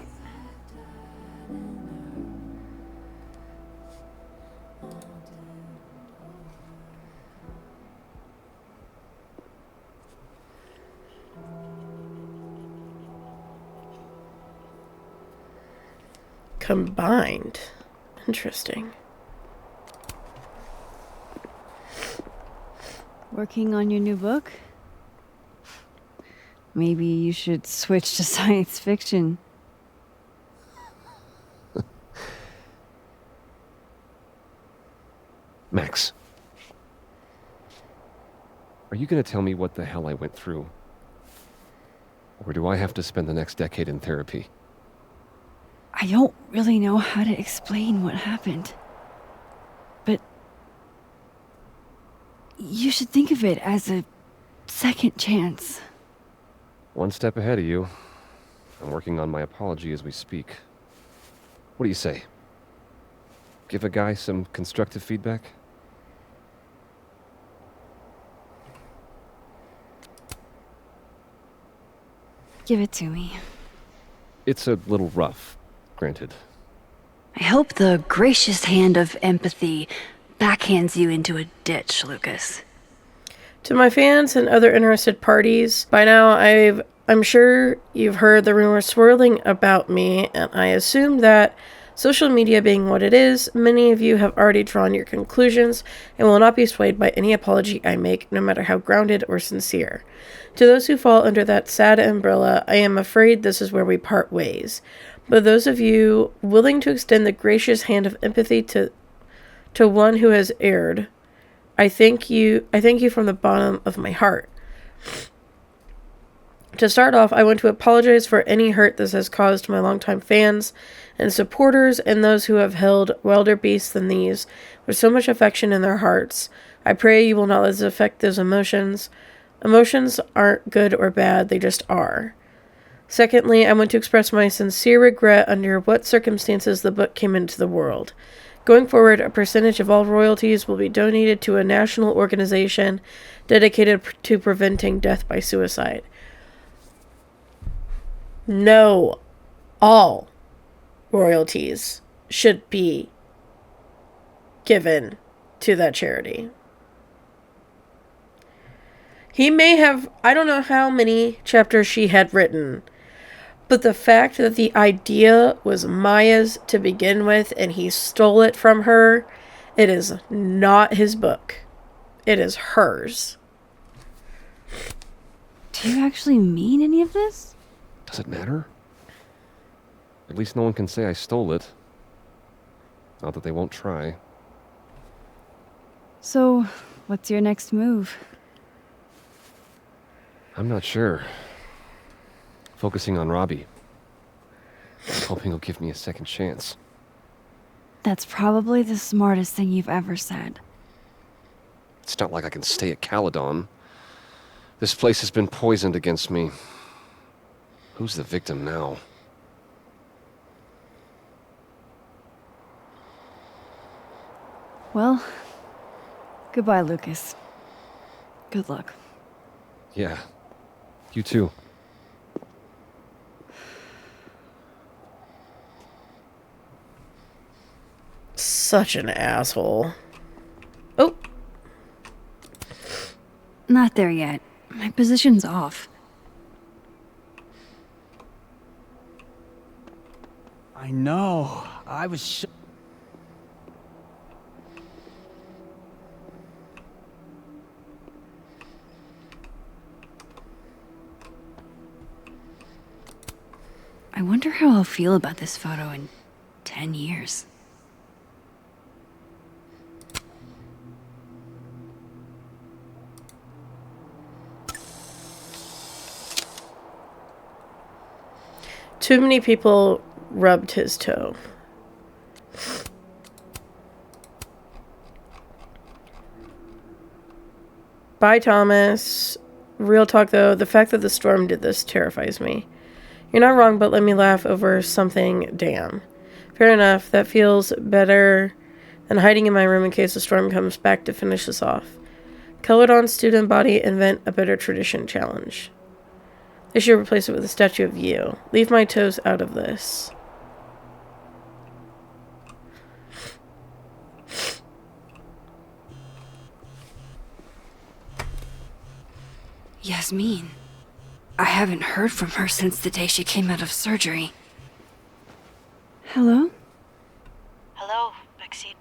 Combined. Interesting. Working on your new book? Maybe you should switch to science fiction. Max. Are you going to tell me what the hell I went through? Or do I have to spend the next decade in therapy? I don't really know how to explain what happened. But you should think of it as a second chance. One step ahead of you. I'm working on my apology as we speak. What do you say? Give a guy some constructive feedback? Give it to me. It's a little rough, granted. I hope the gracious hand of empathy backhands you into a ditch, Lucas. To my fans and other interested parties, by now I'm sure you've heard the rumors swirling about me, and I assume that, social media being what it is, many of you have already drawn your conclusions and will not be swayed by any apology I make, no matter how grounded or sincere. To those who fall under that sad umbrella, I am afraid this is where we part ways. But those of you willing to extend the gracious hand of empathy to one who has erred, I thank you from the bottom of my heart. To start off, I want to apologize for any hurt this has caused my longtime fans and supporters and those who have held wilder beasts than these with so much affection in their hearts. I pray you will not let this affect those emotions. Emotions aren't good or bad, they just are. Secondly, I want to express my sincere regret under what circumstances the book came into the world. Going forward, a percentage of all royalties will be donated to a national organization dedicated to preventing death by suicide. No, all royalties should be given to that charity. He may have, I don't know how many chapters she had written, but the fact that the idea was Maya's to begin with and he stole it from her, it is not his book. It is hers. Do you actually mean any of this? Does it matter? At least no one can say I stole it. Not that they won't try. So, what's your next move? I'm not sure. Focusing on Robbie. I'm hoping he'll give me a second chance. That's probably the smartest thing you've ever said. It's not like I can stay at Caledon. This place has been poisoned against me. Who's the victim now? Well, goodbye, Lucas. Good luck. Yeah, you too. Such an asshole. Oh. Not there yet. My position's off. I know. I was I wonder how I'll feel about this photo in 10 years. Too many people rubbed his toe. Bye, Thomas. Real talk, though, the fact that the storm did this terrifies me. You're not wrong, but let me laugh over something. Damn. Fair enough. That feels better than hiding in my room in case the storm comes back to finish us off. Caledon student body invent a better tradition challenge. They should replace it with a statue of you. Leave my toes out of this. Yasmin. I haven't heard from her since the day she came out of surgery. Hello? Hello, Maxine.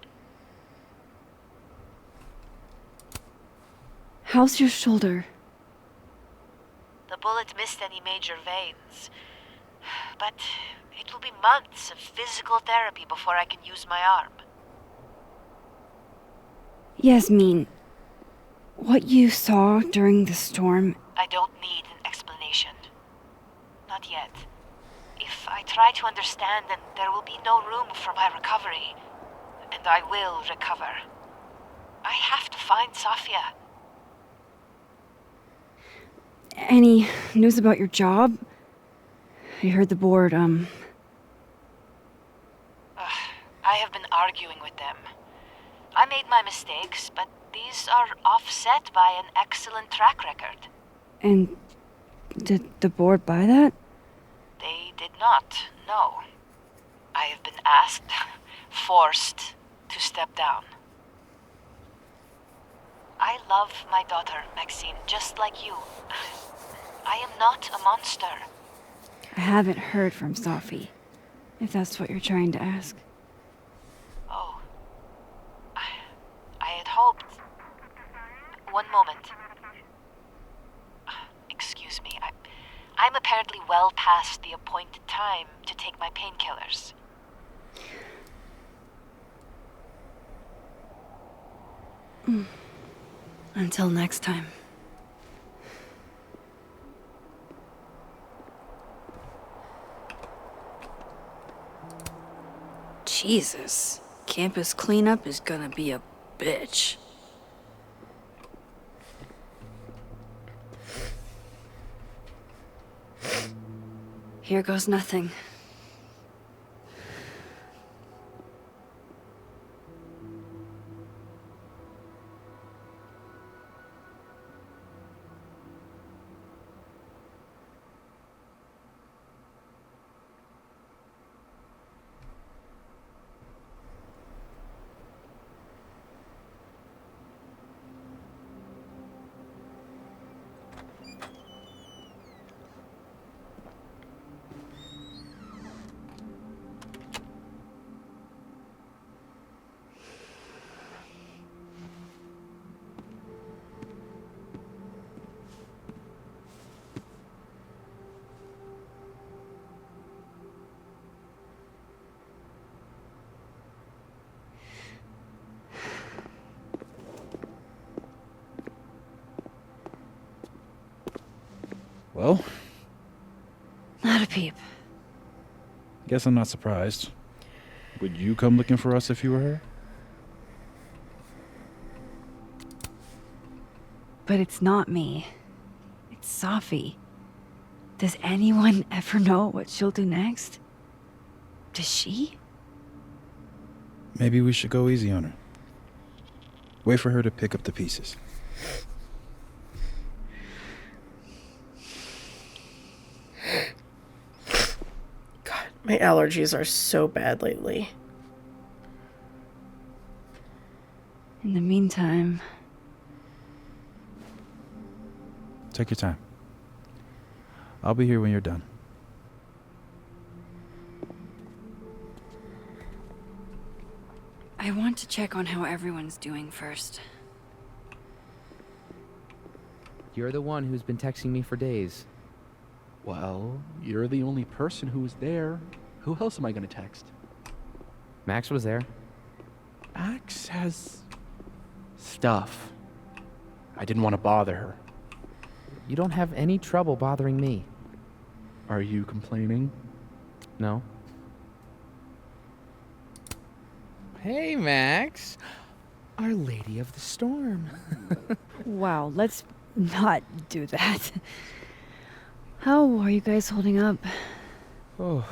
How's your shoulder? The bullet missed any major veins. But it will be months of physical therapy before I can use my arm. Yasmin, what you saw during the storm... I don't need an explanation. Not yet. If I try to understand, then there will be no room for my recovery. And I will recover. I have to find Safia. Any news about your job? I heard the board, I have been arguing with them. I made my mistakes, but these are offset by an excellent track record. And did the board buy that? They did not, no. I have been asked, forced to step down. I love my daughter, Maxine, just like you. I am not a monster. I haven't heard from Sophie, if that's what you're trying to ask. Oh. I had hoped. One moment. Excuse me. I'm apparently well past the appointed time to take my painkillers. Until next time. Jesus. Campus cleanup is gonna be a bitch. Here goes nothing. Well, Not a peep. guess I'm not surprised. Would you come looking for us if you were her? But it's not me. It's Sophie. Does anyone ever know what she'll do next? Does she? Maybe we should go easy on her. Wait for her to pick up the pieces. God, my allergies are so bad lately. In the meantime, Take your time. I'll be here when you're done. I want to check on how everyone's doing first. You're the one who's been texting me for days. Well, you're the only person who was there. Who else am I gonna text? Max was there. Max has stuff. I didn't want to bother her. You don't have any trouble bothering me. Are you complaining? No. Hey, Max. Our Lady of the Storm. Wow, let's not do that. How are you guys holding up? Oh,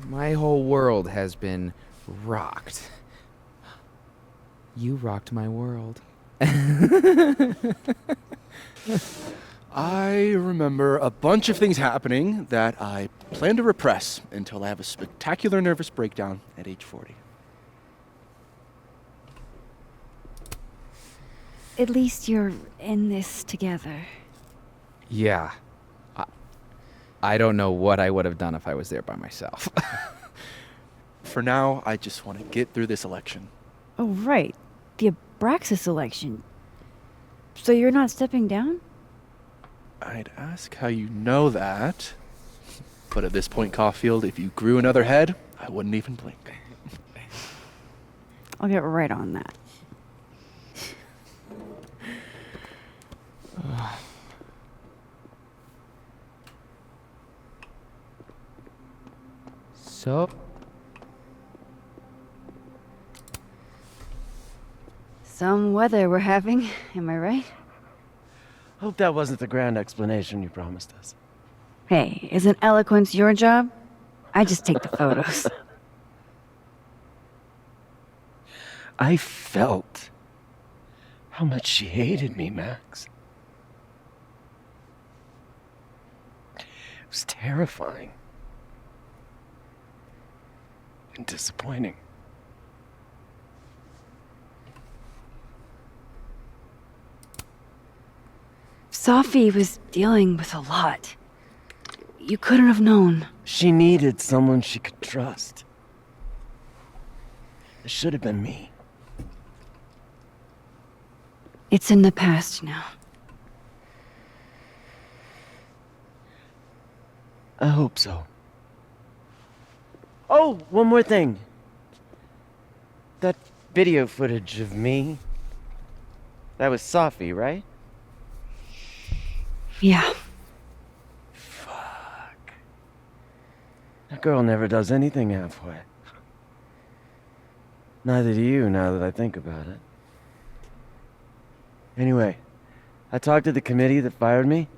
my whole world has been rocked. You rocked my world. I remember a bunch of things happening that I plan to repress until I have a spectacular nervous breakdown at age 40. At least you're in this together. Yeah. I don't know what I would have done if I was there by myself. For now, I just want to get through this election. Oh, right. The Abraxas election. So you're not stepping down? I'd ask how you know that. But at this point, Caulfield, if you grew another head, I wouldn't even blink. I'll get right on that. So? Some weather we're having, am I right? Hope that wasn't the grand explanation you promised us. Hey, isn't eloquence your job? I just take the photos. I felt how much she hated me, Max. It was terrifying. And disappointing. Safi was dealing with a lot. You couldn't have known. She needed someone she could trust. It should have been me. It's in the past now. I hope so. Oh, one more thing. That video footage of me, that was Safi, right? Yeah. Fuck. That girl never does anything halfway. Neither do you, now that I think about it. Anyway, I talked to the committee that fired me.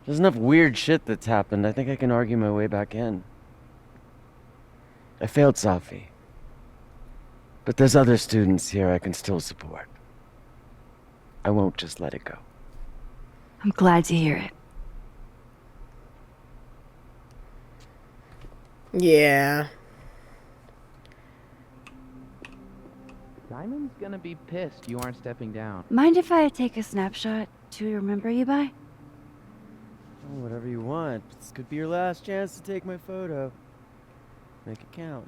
There's enough weird shit that's happened. I think I can argue my way back in. I failed Safi. But there's other students here I can still support. I won't just let it go. I'm glad to hear it. Yeah. Diamond's gonna be pissed you aren't stepping down. Mind if I take a snapshot to remember you by? Oh, whatever you want. This could be your last chance to take my photo. Make it count.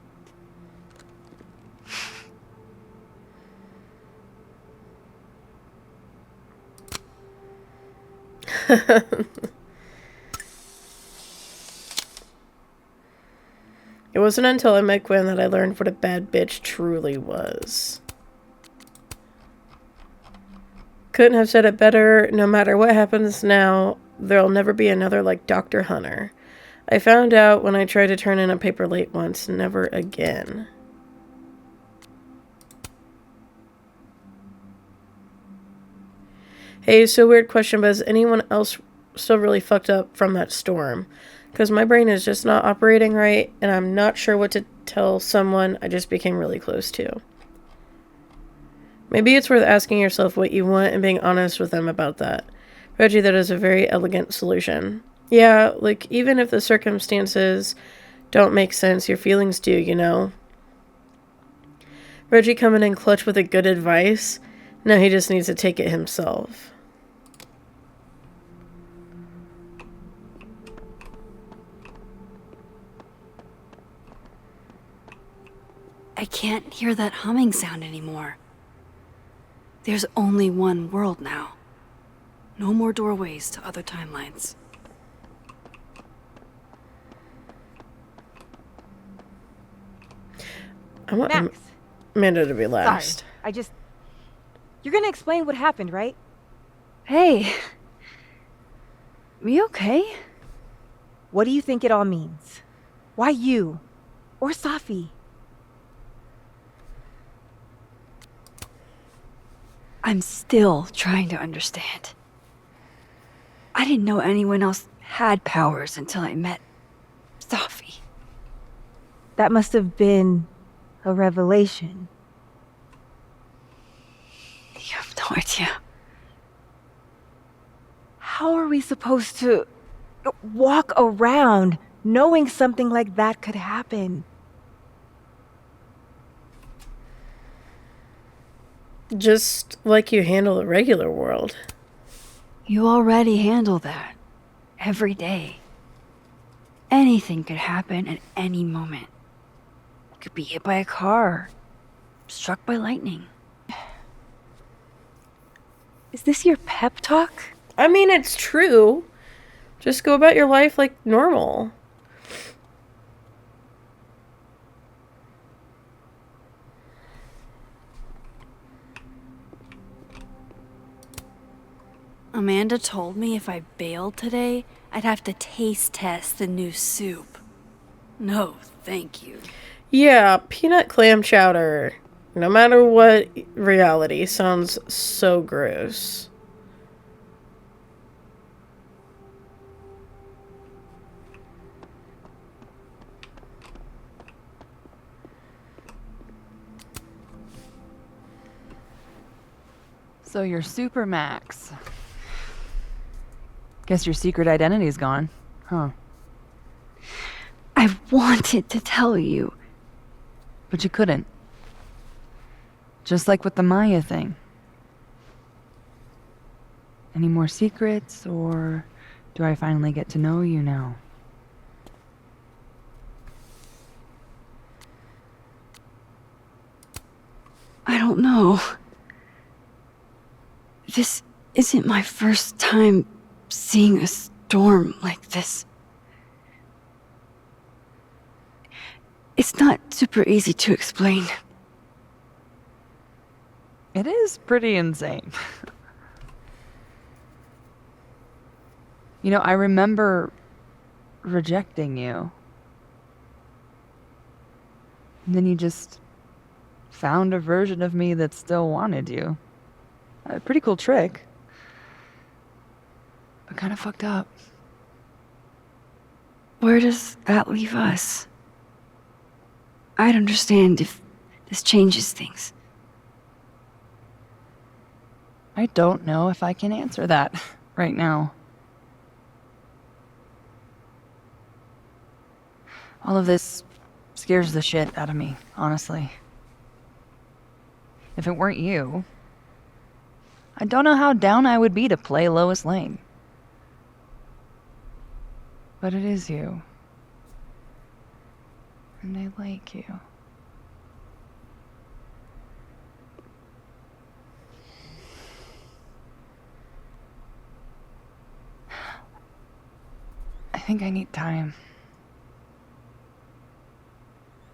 It wasn't until I met Gwen that I learned what a bad bitch truly was. Couldn't have said it better. No matter what happens now, there'll never be another like Dr. Hunter. I found out when I tried to turn in a paper late once, never again. Hey, so weird question, but is anyone else still really fucked up from that storm? Because my brain is just not operating right, and I'm not sure what to tell someone I just became really close to. Maybe it's worth asking yourself what you want and being honest with them about that. Reggie, that is a very elegant solution. Yeah, like, even if the circumstances don't make sense, your feelings do, you know? Reggie coming in clutch with a good advice. Now he just needs to take it himself. I can't hear that humming sound anymore. There's only one world now. No more doorways to other timelines. I want Max. Amanda to be last. Sorry, You're gonna explain what happened, right? Hey. We okay? What do you think it all means? Why you? Or Safi? I'm still trying to understand. I didn't know anyone else had powers until I met Safi. That must have been a revelation. You have no idea. How are we supposed to walk around knowing something like that could happen? Just like you handle the regular world. You already handle that. Every day. Anything could happen at any moment. You could be hit by a car. Struck by lightning. Is this your pep talk? I mean, it's true. Just go about your life like normal. Amanda told me if I bailed today, I'd have to taste test the new soup. No, thank you. Yeah, peanut clam chowder. No matter what reality, sounds so gross. So you're Super Max. Guess your secret identity's gone, huh? I wanted to tell you. But you couldn't. Just like with the Maya thing. Any more secrets, or do I finally get to know you now? I don't know. This isn't my first time seeing a storm like this. It's not super easy to explain. It is pretty insane. You know, I remember rejecting you. And then you just found a version of me that still wanted you. A pretty cool trick. But kind of fucked up. Where does that leave us? I'd understand if this changes things. I don't know if I can answer that right now. All of this scares the shit out of me, honestly. If it weren't you, I don't know how down I would be to play Lois Lane. But it is you. And I like you. I think I need time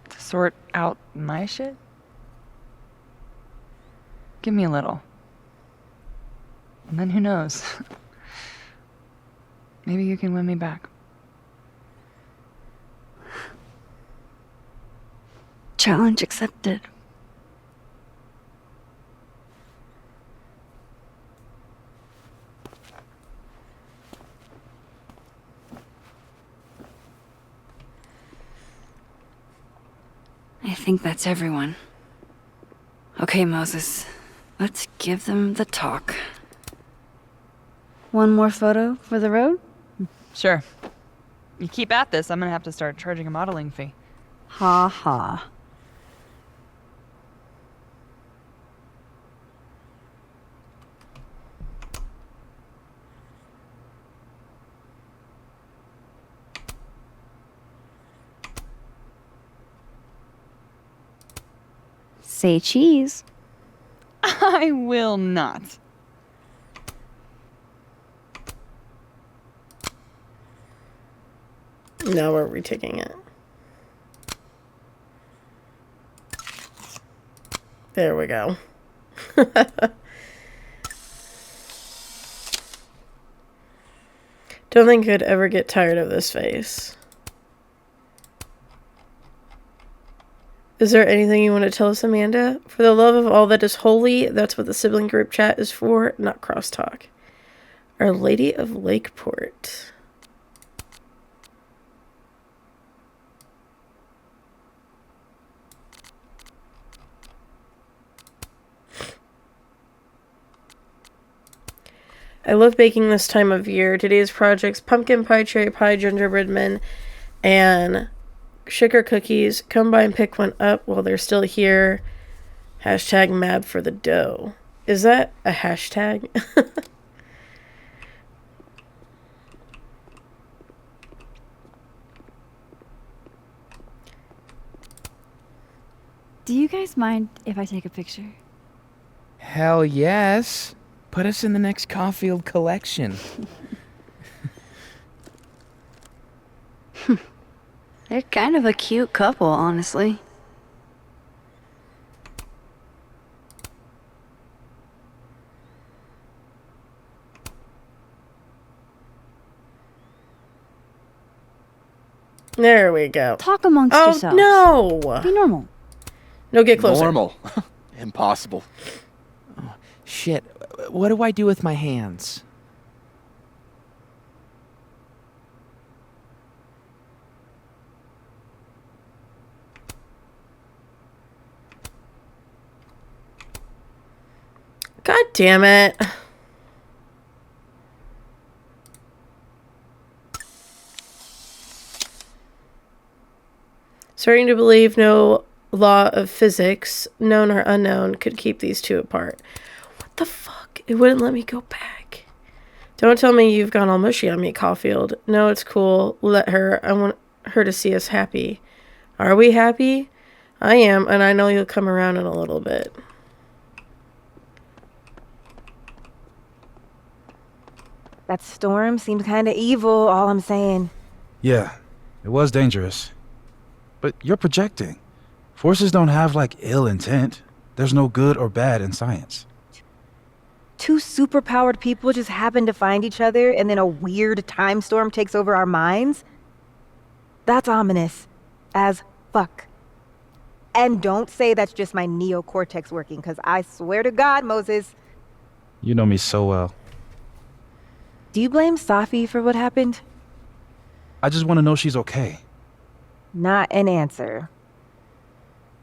to sort out my shit. Give me a little. And then who knows? Maybe you can win me back. Challenge accepted. I think that's everyone. Okay, Moses. Let's give them the talk. One more photo for the road? Sure. You keep at this, I'm gonna have to start charging a modeling fee. Ha ha. Say cheese. I will not. Now we're retaking it. There we go. Don't think I'd ever get tired of this face. Is there anything you want to tell us, Amanda? For the love of all that is holy, that's what the sibling group chat is for, not crosstalk. Our Lady of Lakeport. I love baking this time of year. Today's projects: pumpkin pie, cherry pie, gingerbread men, and sugar cookies. Come by and pick one up while they're still here. Hashtag mad for the dough. Is that a hashtag? Do you guys mind if I take a picture? Hell yes. Put us in the next Caulfield collection. They're kind of a cute couple, honestly. There we go. Talk amongst yourselves. yourselves. No! Be normal. No, get closer. Normal. Impossible. Oh, shit. What do I do with my hands? God damn it. Starting to believe no law of physics, known or unknown, could keep these two apart. What the fuck? It wouldn't let me go back. Don't tell me you've gone all mushy on me, Caulfield. No, it's cool. Let her. I want her to see us happy. Are we happy? I am, and I know you'll come around in a little bit. That storm seemed kind of evil, all I'm saying. Yeah, it was dangerous. But you're projecting. Forces don't have, like, ill intent. There's no good or bad in science. Two superpowered people just happen to find each other and then a weird time storm takes over our minds? That's ominous. As fuck. And don't say that's just my neocortex working, because I swear to God, Moses. You know me so well. Do you blame Safi for what happened? I just want to know she's okay. Not an answer.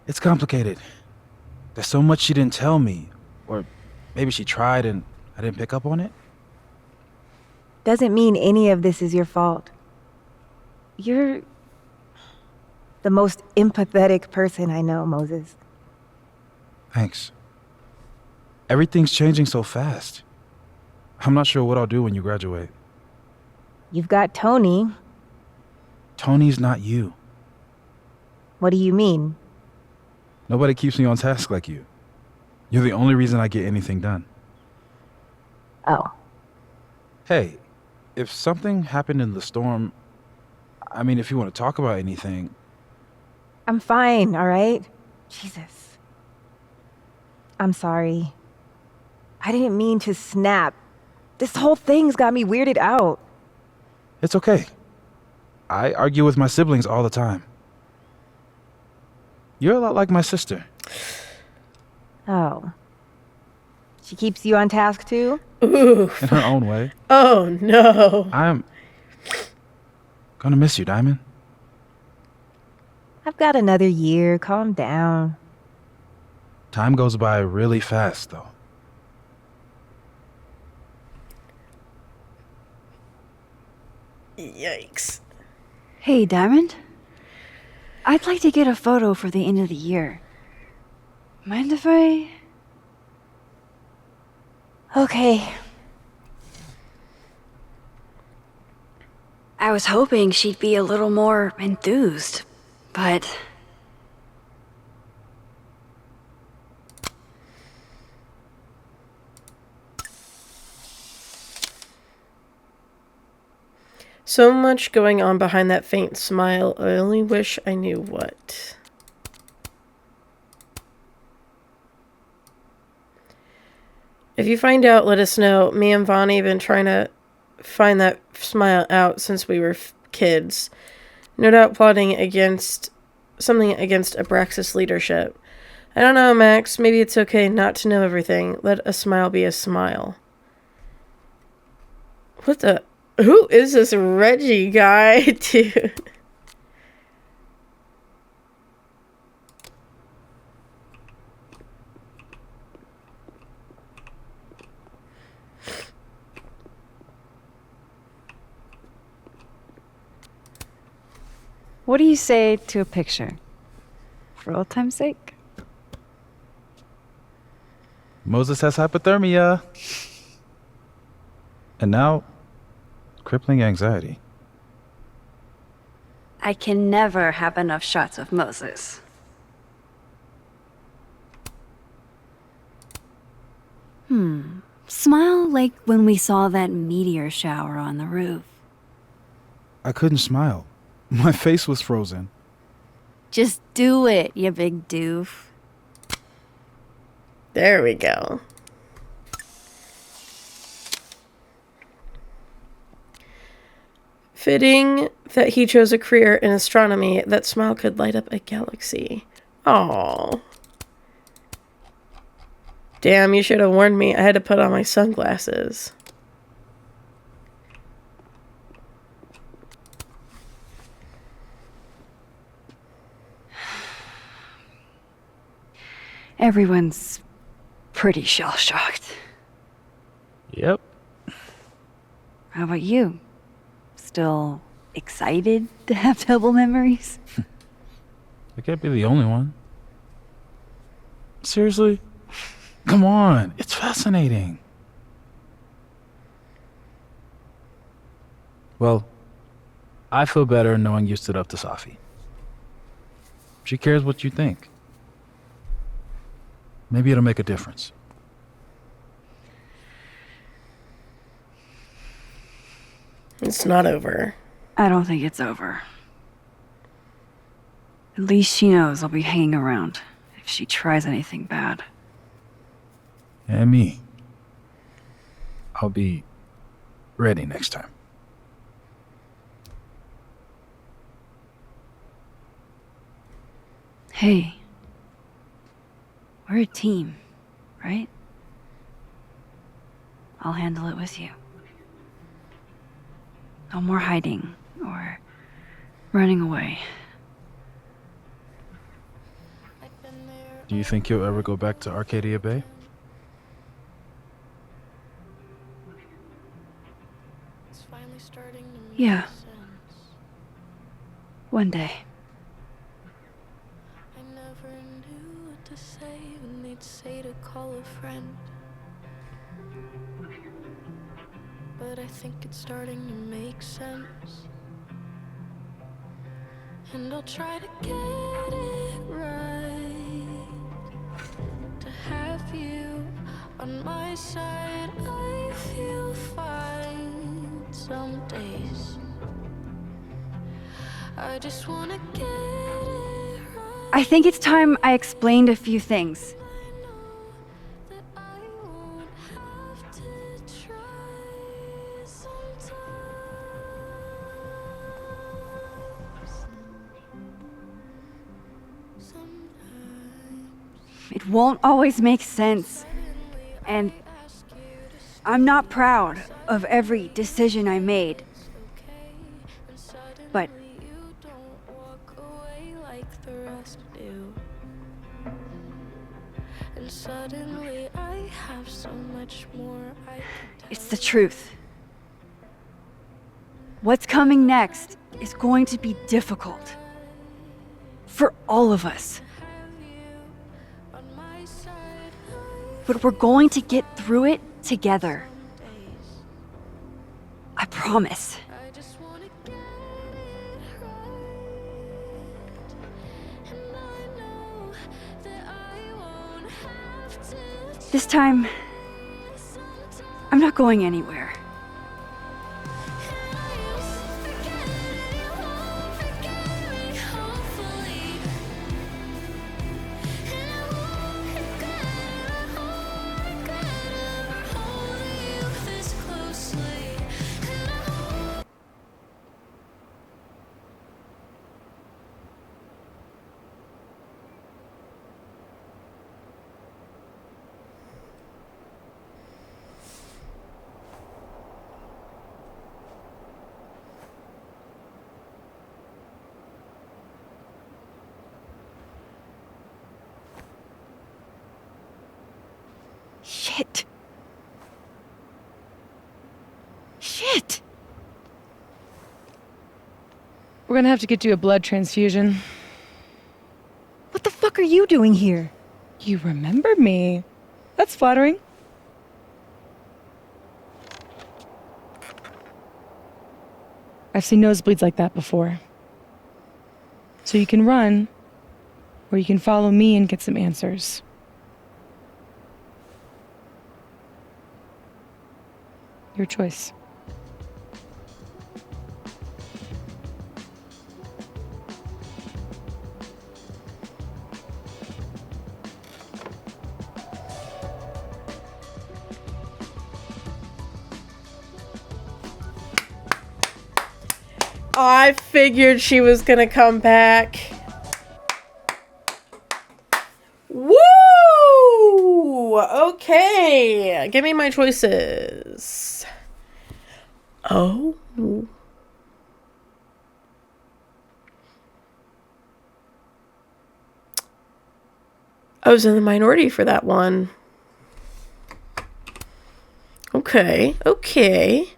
It's complicated. There's so much she didn't tell me. Or maybe she tried and I didn't pick up on it. Doesn't mean any of this is your fault. You're the most empathetic person I know, Moses. Thanks. Everything's changing so fast. I'm not sure what I'll do when you graduate. You've got Tony. Tony's not you. What do you mean? Nobody keeps me on task like you. You're the only reason I get anything done. Oh. Hey, if something happened in the storm, I mean, if you want to talk about anything... I'm fine, all right? Jesus. I'm sorry. I didn't mean to snap. This whole thing's got me weirded out. It's okay. I argue with my siblings all the time. You're a lot like my sister. Oh. She keeps you on task too? Ooh. In her own way. Oh, no. I'm gonna miss you, Diamond. I've got another year. Calm down. Time goes by really fast, though. Yikes. Hey, Diamond. I'd like to get a photo for the end of the year. Mind if I... Okay. I was hoping she'd be a little more enthused, but... So much going on behind that faint smile. I only wish I knew what. If you find out, let us know. Me and Vonnie have been trying to find that smile out since we were kids. No doubt plotting against something against Abraxas leadership. I don't know, Max. Maybe it's okay not to know everything. Let a smile be a smile. What the... Who is this Reggie guy, dude? What do you say to a picture? For old time's sake? Moses has hypothermia. And now, crippling anxiety. I can never have enough shots of Moses. Smile like when we saw that meteor shower on the roof. I couldn't smile. My face was frozen. Just do it, you big doof. There we go. Fitting that he chose a career in astronomy. That smile could light up a galaxy. Aww. Damn, you should have warned me. I had to put on my sunglasses. Everyone's pretty shell-shocked. Yep. How about you? Still excited to have double memories? I can't be the only one. Seriously? Come on, it's fascinating. Well, I feel better knowing you stood up to Safi. She cares what you think. Maybe it'll make a difference. It's not over. I don't think it's over. At least she knows I'll be hanging around if she tries anything bad. And me. I'll be ready next time. Hey. We're a team, right? I'll handle it with you. No more hiding or running away. Do you think you'll ever go back to Arcadia Bay? Yeah. One day. I never knew what to say when they'd say to call a friend. But I think it's starting to make sense. And I'll try to get it right. To have you on my side, I feel fine some days. I just wanna get it right. I think it's time I explained a few things. It won't always make sense. And I'm not proud of every decision I made. But and suddenly I have so much more I can it's the truth. What's coming next is going to be difficult. For all of us. But we're going to get through it together. I promise. This time, I'm not going anywhere. Shit. Shit. We're gonna have to get you a blood transfusion. What the fuck are you doing here? You remember me. That's flattering. I've seen nosebleeds like that before. So you can run, or you can follow me and get some answers. Your choice. I figured she was gonna come back. Woo! Okay, give me my choices. Oh. I was in the minority for that one. Okay, okay.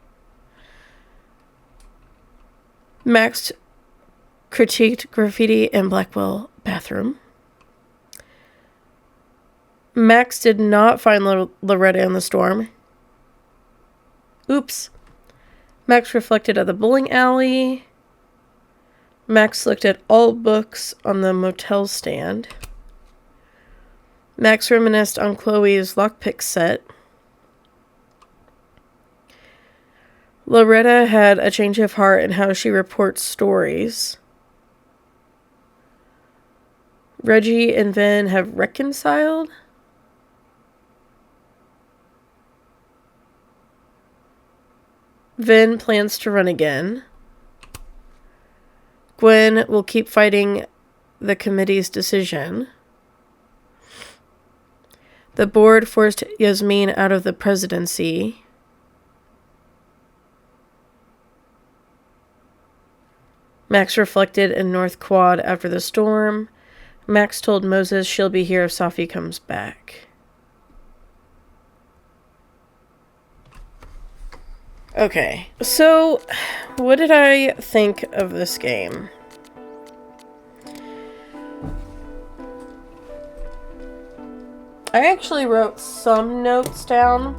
Max critiqued graffiti in Blackwell bathroom. Max did not find Loretta in the storm. Oops. Max reflected at the bowling alley. Max looked at all books on the motel stand. Max reminisced on Chloe's lockpick set. Loretta had a change of heart in how she reports stories. Reggie and Vin have reconciled. Vin plans to run again. Gwen will keep fighting the committee's decision. The board forced Yasmin out of the presidency. Max reflected in North Quad after the storm. Max told Moses she'll be here if Safi comes back. Okay, so what did I think of this game? I actually wrote some notes down.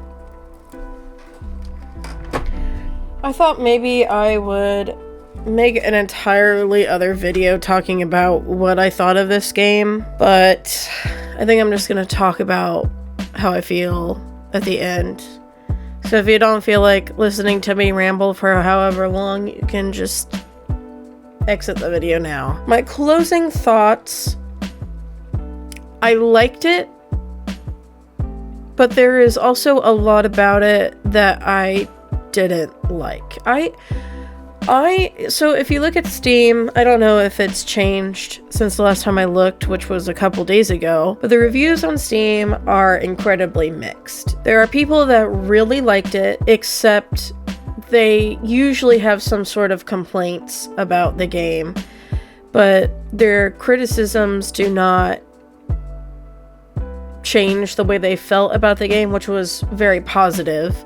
I thought maybe I would make an entirely other video talking about what I thought of this game, but I think I'm just gonna talk about how I feel at the end. So if you don't feel like listening to me ramble for however long, you can just exit the video now. My closing thoughts: I liked it, but there is also a lot about it that I didn't like. So if you look at Steam, I don't know if it's changed since the last time I looked, which was a couple days ago, but the reviews on Steam are incredibly mixed. There are people that really liked it, except they usually have some sort of complaints about the game, but their criticisms do not change the way they felt about the game, which was very positive.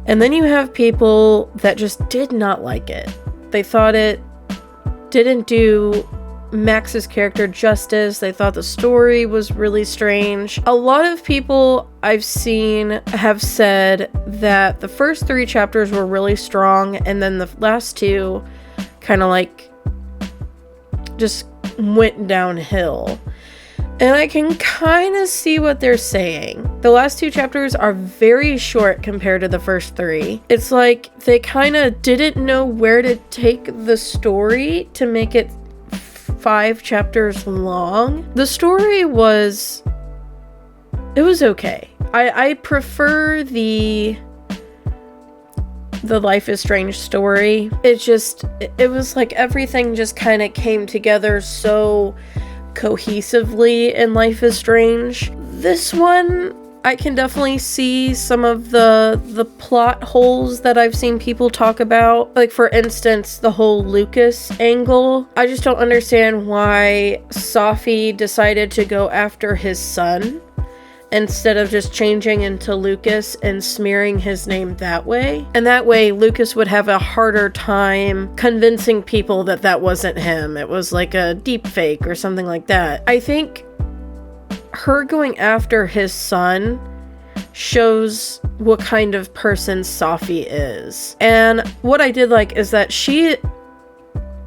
And then you have people that just did not like it. They thought it didn't do Max's character justice. They thought the story was really strange. A lot of people I've seen have said that the first 3 chapters were really strong, and then the last 2 kind of like just went downhill. And I can kind of see what they're saying. The last 2 chapters are very short compared to the first 3. It's like they kind of didn't know where to take the story to make it 5 chapters long. The story was... it was okay. I prefer the Life is Strange story. It was like everything just kind of came together so cohesively in Life is Strange. This one, I can definitely see some of the plot holes that I've seen people talk about. Like, for instance, the whole Lucas angle. I just don't understand why Safi decided to go after his son instead of just changing into Lucas and smearing his name that way. And that way, Lucas would have a harder time convincing people that that wasn't him. It was like a deep fake or something like that. I think her going after his son shows what kind of person Safi is. And what I did like is that she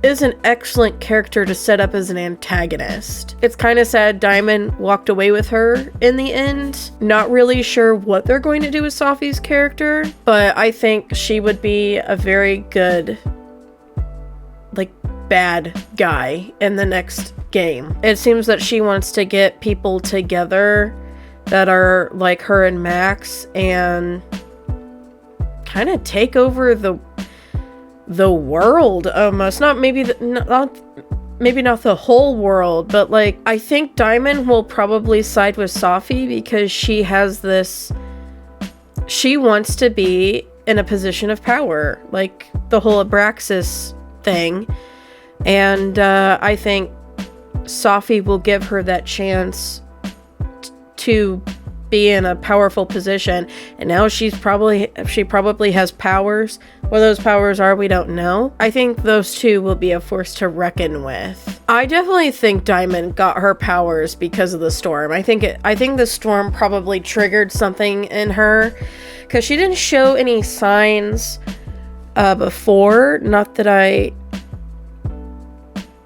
is an excellent character to set up as an antagonist. It's kind of sad Diamond walked away with her in the end. Not really sure what they're going to do with Safi's character, but I think she would be a very good, like, bad guy in the next game. It seems that she wants to get people together that are like her and Max and kind of take over the world almost. Maybe not the whole world, but like, I think Diamond will probably side with Safi because she wants to be in a position of power, like the whole Abraxas thing. And I think Safi will give her that chance to be in a powerful position, and now she probably has powers. What those powers are, we don't know. I think those two will be a force to reckon with. I definitely think Diamond got her powers because of the storm. I think the storm probably triggered something in her, because she didn't show any signs before, not that I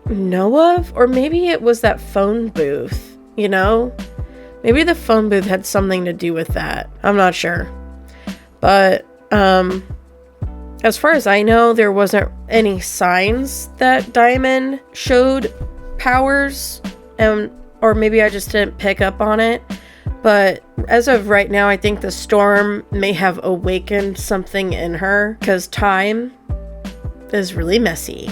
know of, or maybe it was that phone booth, you know? Maybe the phone booth had something to do with that. I'm not sure. But, as far as I know, there wasn't any signs that Diamond showed powers, or maybe I just didn't pick up on it. But as of right now, I think the storm may have awakened something in her, because time is really messy.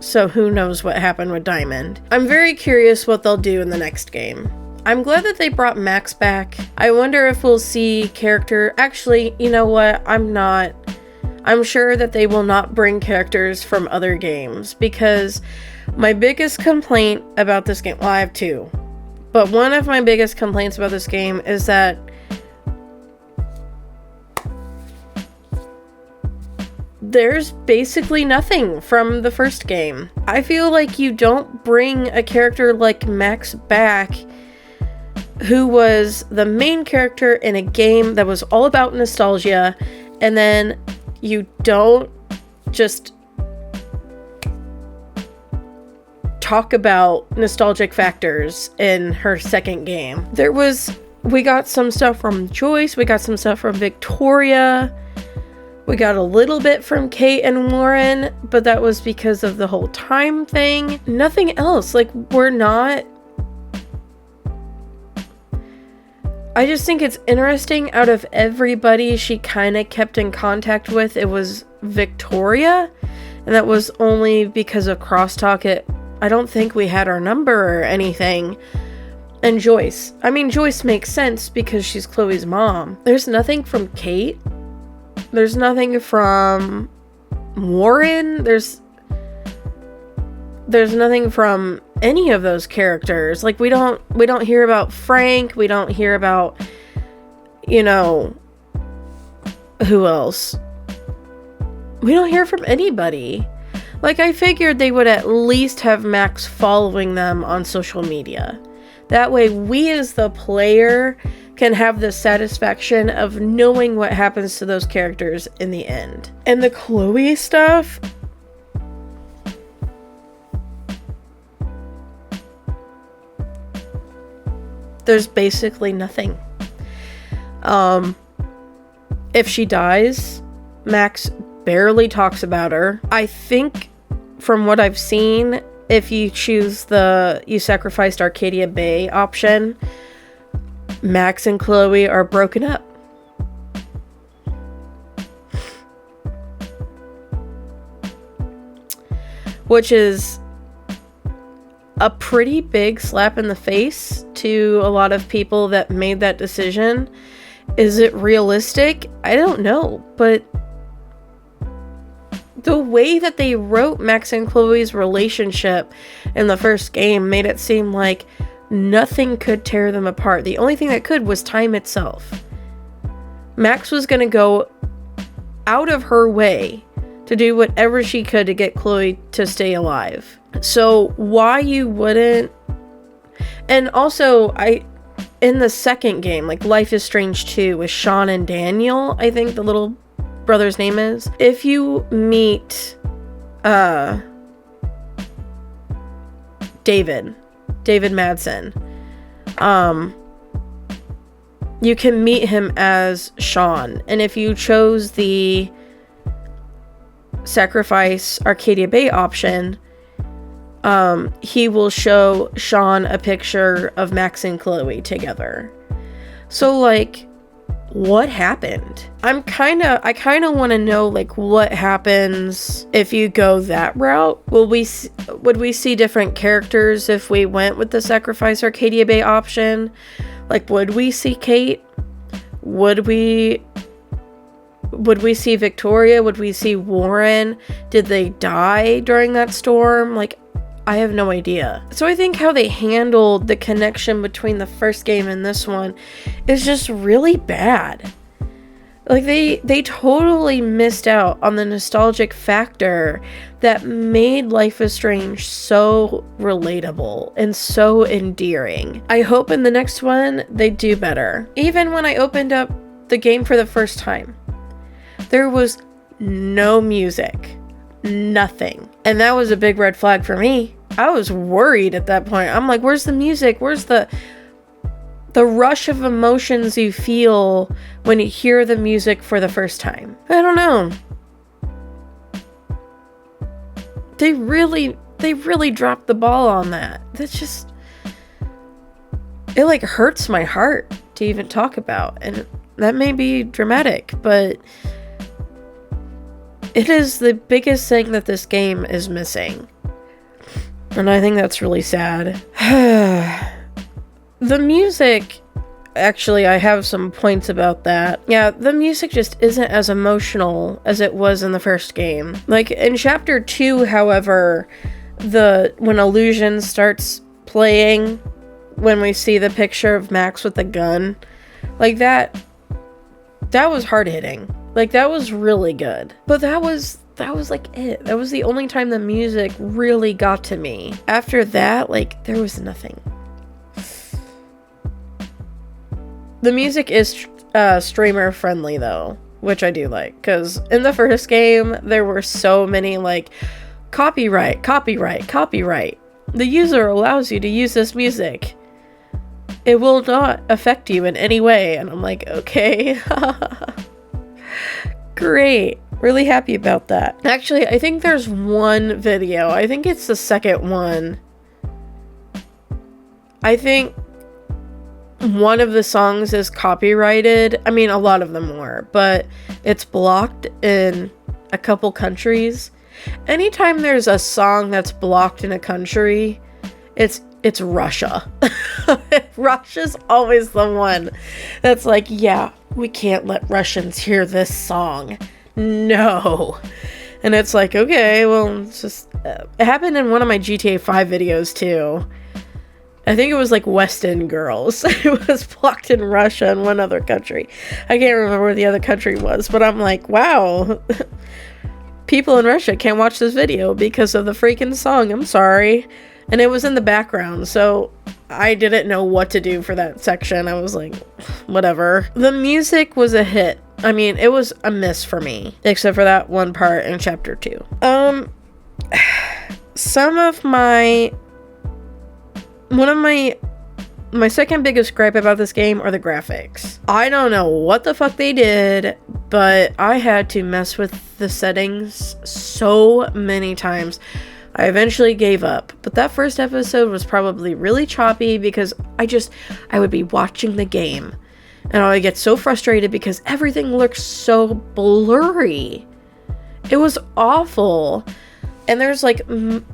So who knows what happened with Diamond. I'm very curious what they'll do in the next game. I'm glad that they brought Max back. I wonder if we'll see character... Actually, you know what? I'm sure that they will not bring characters from other games, because my biggest complaint about this game... Well, I have two. But one of my biggest complaints about this game is that there's basically nothing from the first game. I feel like you don't bring a character like Max back, who was the main character in a game that was all about nostalgia, and then you don't just talk about nostalgic factors in her second game. We got some stuff from Joyce, we got some stuff from Victoria, we got a little bit from Kate and Warren, but that was because of the whole time thing. Nothing else. Like, I just think it's interesting, out of everybody she kind of kept in contact with, it was Victoria, and that was only because of crosstalk. I don't think we had our number or anything. And Joyce. I mean, Joyce makes sense because she's Chloe's mom. There's nothing from Kate. There's nothing from Warren. There's nothing from any of those characters. Like, we don't hear about Frank. We don't hear about, you know, who else? We don't hear from anybody. Like, I figured they would at least have Max following them on social media. That way, we as the player can have the satisfaction of knowing what happens to those characters in the end. And the Chloe stuff... there's basically nothing. If she dies, Max barely talks about her. I think, from what I've seen, if you choose you sacrificed Arcadia Bay option, Max and Chloe are broken up. Which is a pretty big slap in the face to a lot of people that made that decision. Is it realistic? I don't know, but the way that they wrote Max and Chloe's relationship in the first game made it seem like nothing could tear them apart. The only thing that could was time itself. Max was going to go out of her way to do whatever she could to get Chloe to stay alive. So why you wouldn't... And also, in the second game, like Life is Strange 2 with Sean and Daniel, I think the little brother's name is. If you meet David Madsen, you can meet him as Sean, and if you chose the sacrifice Arcadia Bay option, he will show Sean a picture of Max and Chloe together. So, like, what happened? I kind of want to know, like, what happens if you go that route. Would we see different characters if we went with the sacrifice Arcadia Bay option? Like, would we see Kate? Would we see Victoria? Would we see Warren? Did they die during that storm? Like, I have no idea. So I think how they handled the connection between the first game and this one is just really bad. Like, they totally missed out on the nostalgic factor that made Life is Strange so relatable and so endearing. I hope in the next one they do better. Even when I opened up the game for the first time, there was no music, nothing. And that was a big red flag for me. I was worried at that point. I'm like, where's the music? Where's the rush of emotions you feel when you hear the music for the first time? I don't know. They really dropped the ball on that. That's just, it like hurts my heart to even talk about. And that may be dramatic, but it is the biggest thing that this game is missing. And I think that's really sad. The music, actually, I have some points about that. Yeah, the music just isn't as emotional as it was in the first game. Like, in Chapter 2, however, when Illusion starts playing, when we see the picture of Max with the gun, like that was hard-hitting. Like, that was really good. But that was like it. That was the only time the music really got to me. After that, like, there was nothing. The music is streamer friendly though, which I do like, because in the first game there were so many like copyright. The user allows you to use this music. It will not affect you in any way. And I'm like, okay. Great. Really happy about that. Actually, I think there's one video. I think it's the second one. I think one of the songs is copyrighted. I mean, a lot of them were, but it's blocked in a couple countries. Anytime there's a song that's blocked in a country, it's Russia. Russia's always the one that's like, yeah, we can't let Russians hear this song. No. And it's like, okay, well, it's just it happened in one of my GTA 5 videos too. I think it was like West End Girls. It was blocked in Russia and one other country. I can't remember where the other country was, but I'm like, wow. People in Russia can't watch this video because of the freaking song. I'm sorry. And it was in the background, so I didn't know what to do for that section. I was like, whatever. The music was a hit. I mean, it was a miss for me, except for that one part in Chapter 2. One of my second biggest gripe about this game are the graphics. I don't know what the fuck they did, but I had to mess with the settings so many times. I eventually gave up, but that first episode was probably really choppy because I would be watching the game and I would get so frustrated because everything looked so blurry. It was awful. And there's like the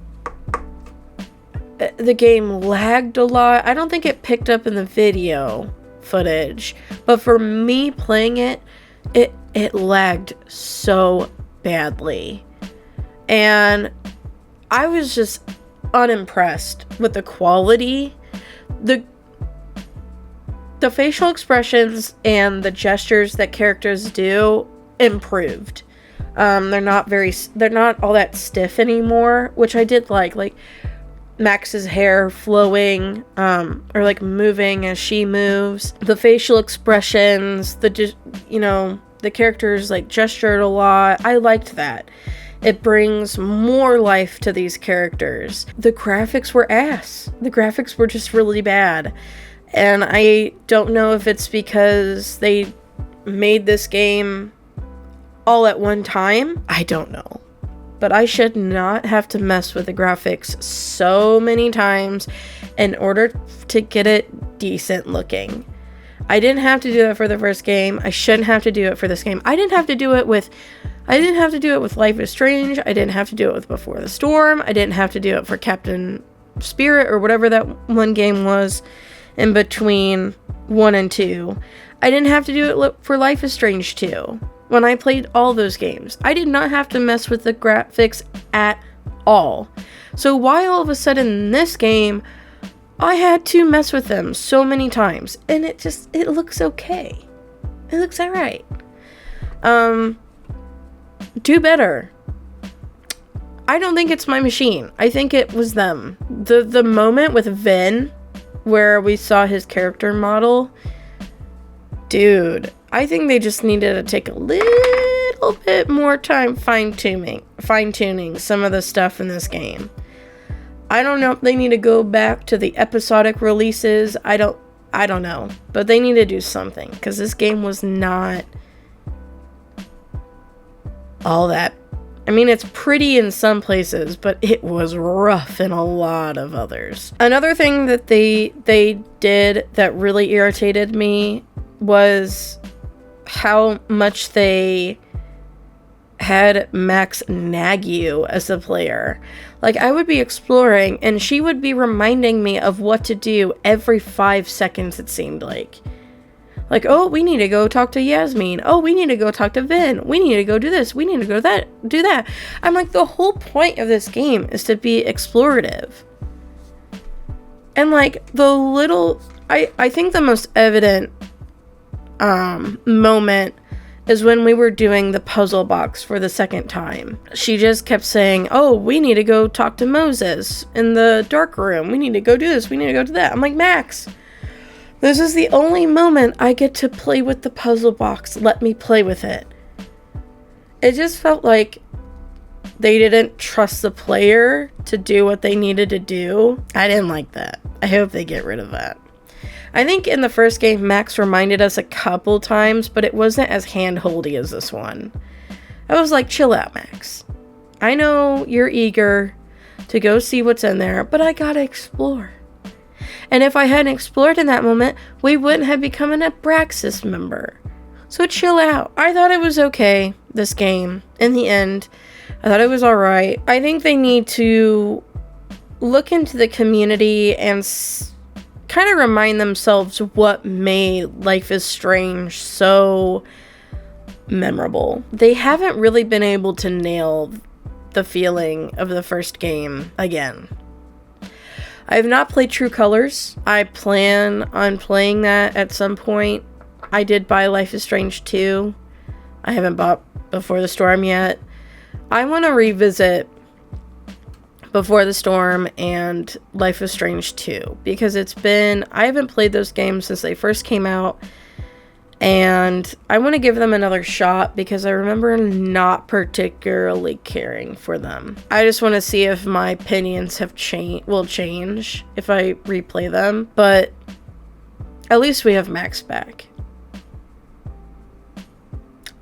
game lagged a lot. I don't think it picked up in the video footage, but for me playing it lagged so badly. And I was just unimpressed with the quality. The facial expressions and the gestures that characters do improved. They're not all that stiff anymore, which I did like Max's hair flowing, or like moving as she moves. The facial expressions, the characters like gestured a lot. I liked that. It brings more life to these characters. The graphics were ass. The graphics were just really bad. And I don't know if it's because they made this game all at one time. I don't know. But I should not have to mess with the graphics so many times in order to get it decent looking. I didn't have to do that for the first game. I shouldn't have to do it for this game. I didn't have to do it with Life is Strange. I didn't have to do it with Before the Storm. I didn't have to do it for Captain Spirit or whatever that one game was in between 1 and 2. I didn't have to do it for Life is Strange 2. When I played all those games, I did not have to mess with the graphics at all. So why all of a sudden in this game, I had to mess with them so many times, and it looks okay. It looks alright. Do better. I don't think it's my machine. I think it was them. The moment with Vin, where we saw his character model, dude, I think they just needed to take a little little bit more time fine-tuning some of the stuff in this game. I don't know if they need to go back to the episodic releases. I don't know, but they need to do something, because this game was not all that. I mean, it's pretty in some places, but it was rough in a lot of others. Another thing that they did that really irritated me was how much they had Max nag you as a player. Like, I would be exploring and she would be reminding me of what to do every 5 seconds, it seemed like. Like, oh, we need to go talk to Yasmin. Oh, we need to go talk to Vin. We need to go do this. We need to go do that. I'm like, the whole point of this game is to be explorative. And like, I think the most evident moment is when we were doing the puzzle box for the second time. She just kept saying, oh, we need to go talk to Moses in the dark room. We need to go do this. We need to go do that. I'm like, Max, this is the only moment I get to play with the puzzle box. Let me play with it. It just felt like they didn't trust the player to do what they needed to do. I didn't like that. I hope they get rid of that. I think in the first game, Max reminded us a couple times, but it wasn't as hand-holdy as this one. I was like, chill out, Max. I know you're eager to go see what's in there, but I gotta explore. And if I hadn't explored in that moment, we wouldn't have become an Abraxas member. So chill out. I thought it was okay, this game. In the end, I thought it was alright. I think they need to look into the community and kind of remind themselves what made Life is Strange so memorable. They haven't really been able to nail the feeling of the first game again. I have not played True Colors. I plan on playing that at some point. I did buy Life is Strange 2. I haven't bought Before the Storm yet. I want to revisit Before the Storm and Life is Strange 2, because I haven't played those games since they first came out, and I want to give them another shot because I remember not particularly caring for them. I just want to see if my opinions will change if I replay them, but at least we have Max back.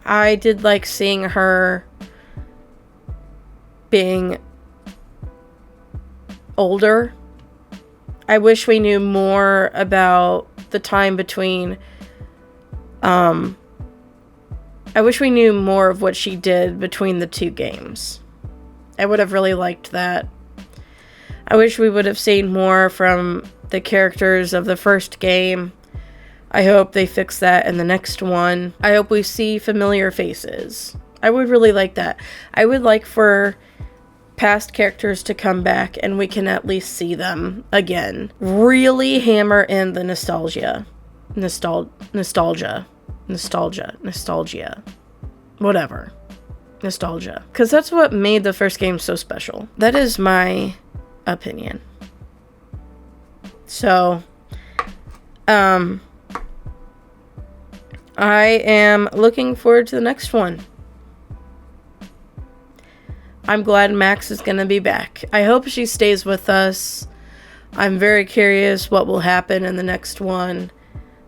I did like seeing her being older. I wish we knew more about the time between I wish we knew more of what she did between the two games. I would have really liked that. I wish we would have seen more from the characters of the first game. I hope they fix that in the next one. I hope we see familiar faces. I would really like that. I would like for past characters to come back and we can at least see them again. Really hammer in the nostalgia. Nostalgia. Whatever. Nostalgia. Because that's what made the first game so special. That is my opinion. So, I am looking forward to the next one. I'm glad Max is going to be back. I hope she stays with us. I'm very curious what will happen in the next one.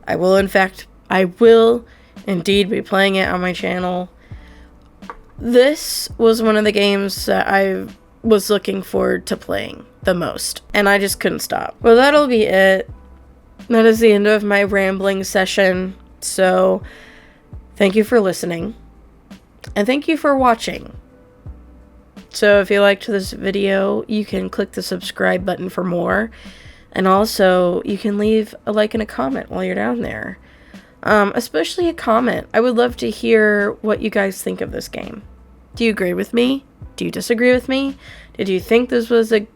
I will indeed be playing it on my channel. This was one of the games that I was looking forward to playing the most, and I just couldn't stop. Well, that'll be it. That is the end of my rambling session. So, thank you for listening, and thank you for watching. So if you liked this video, you can click the subscribe button for more. And also, you can leave a like and a comment while you're down there. Especially a comment. I would love to hear what you guys think of this game. Do you agree with me? Do you disagree with me? Did you think this was a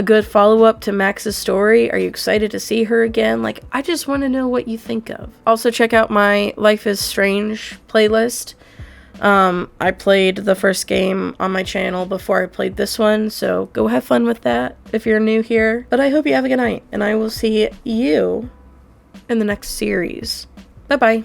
good follow-up to Max's story? Are you excited to see her again? Like, I just want to know what you think of. Also, check out my Life is Strange playlist. I played the first game on my channel before I played this one, so go have fun with that if you're new here. But I hope you have a good night, and I will see you in the next series. Bye-bye.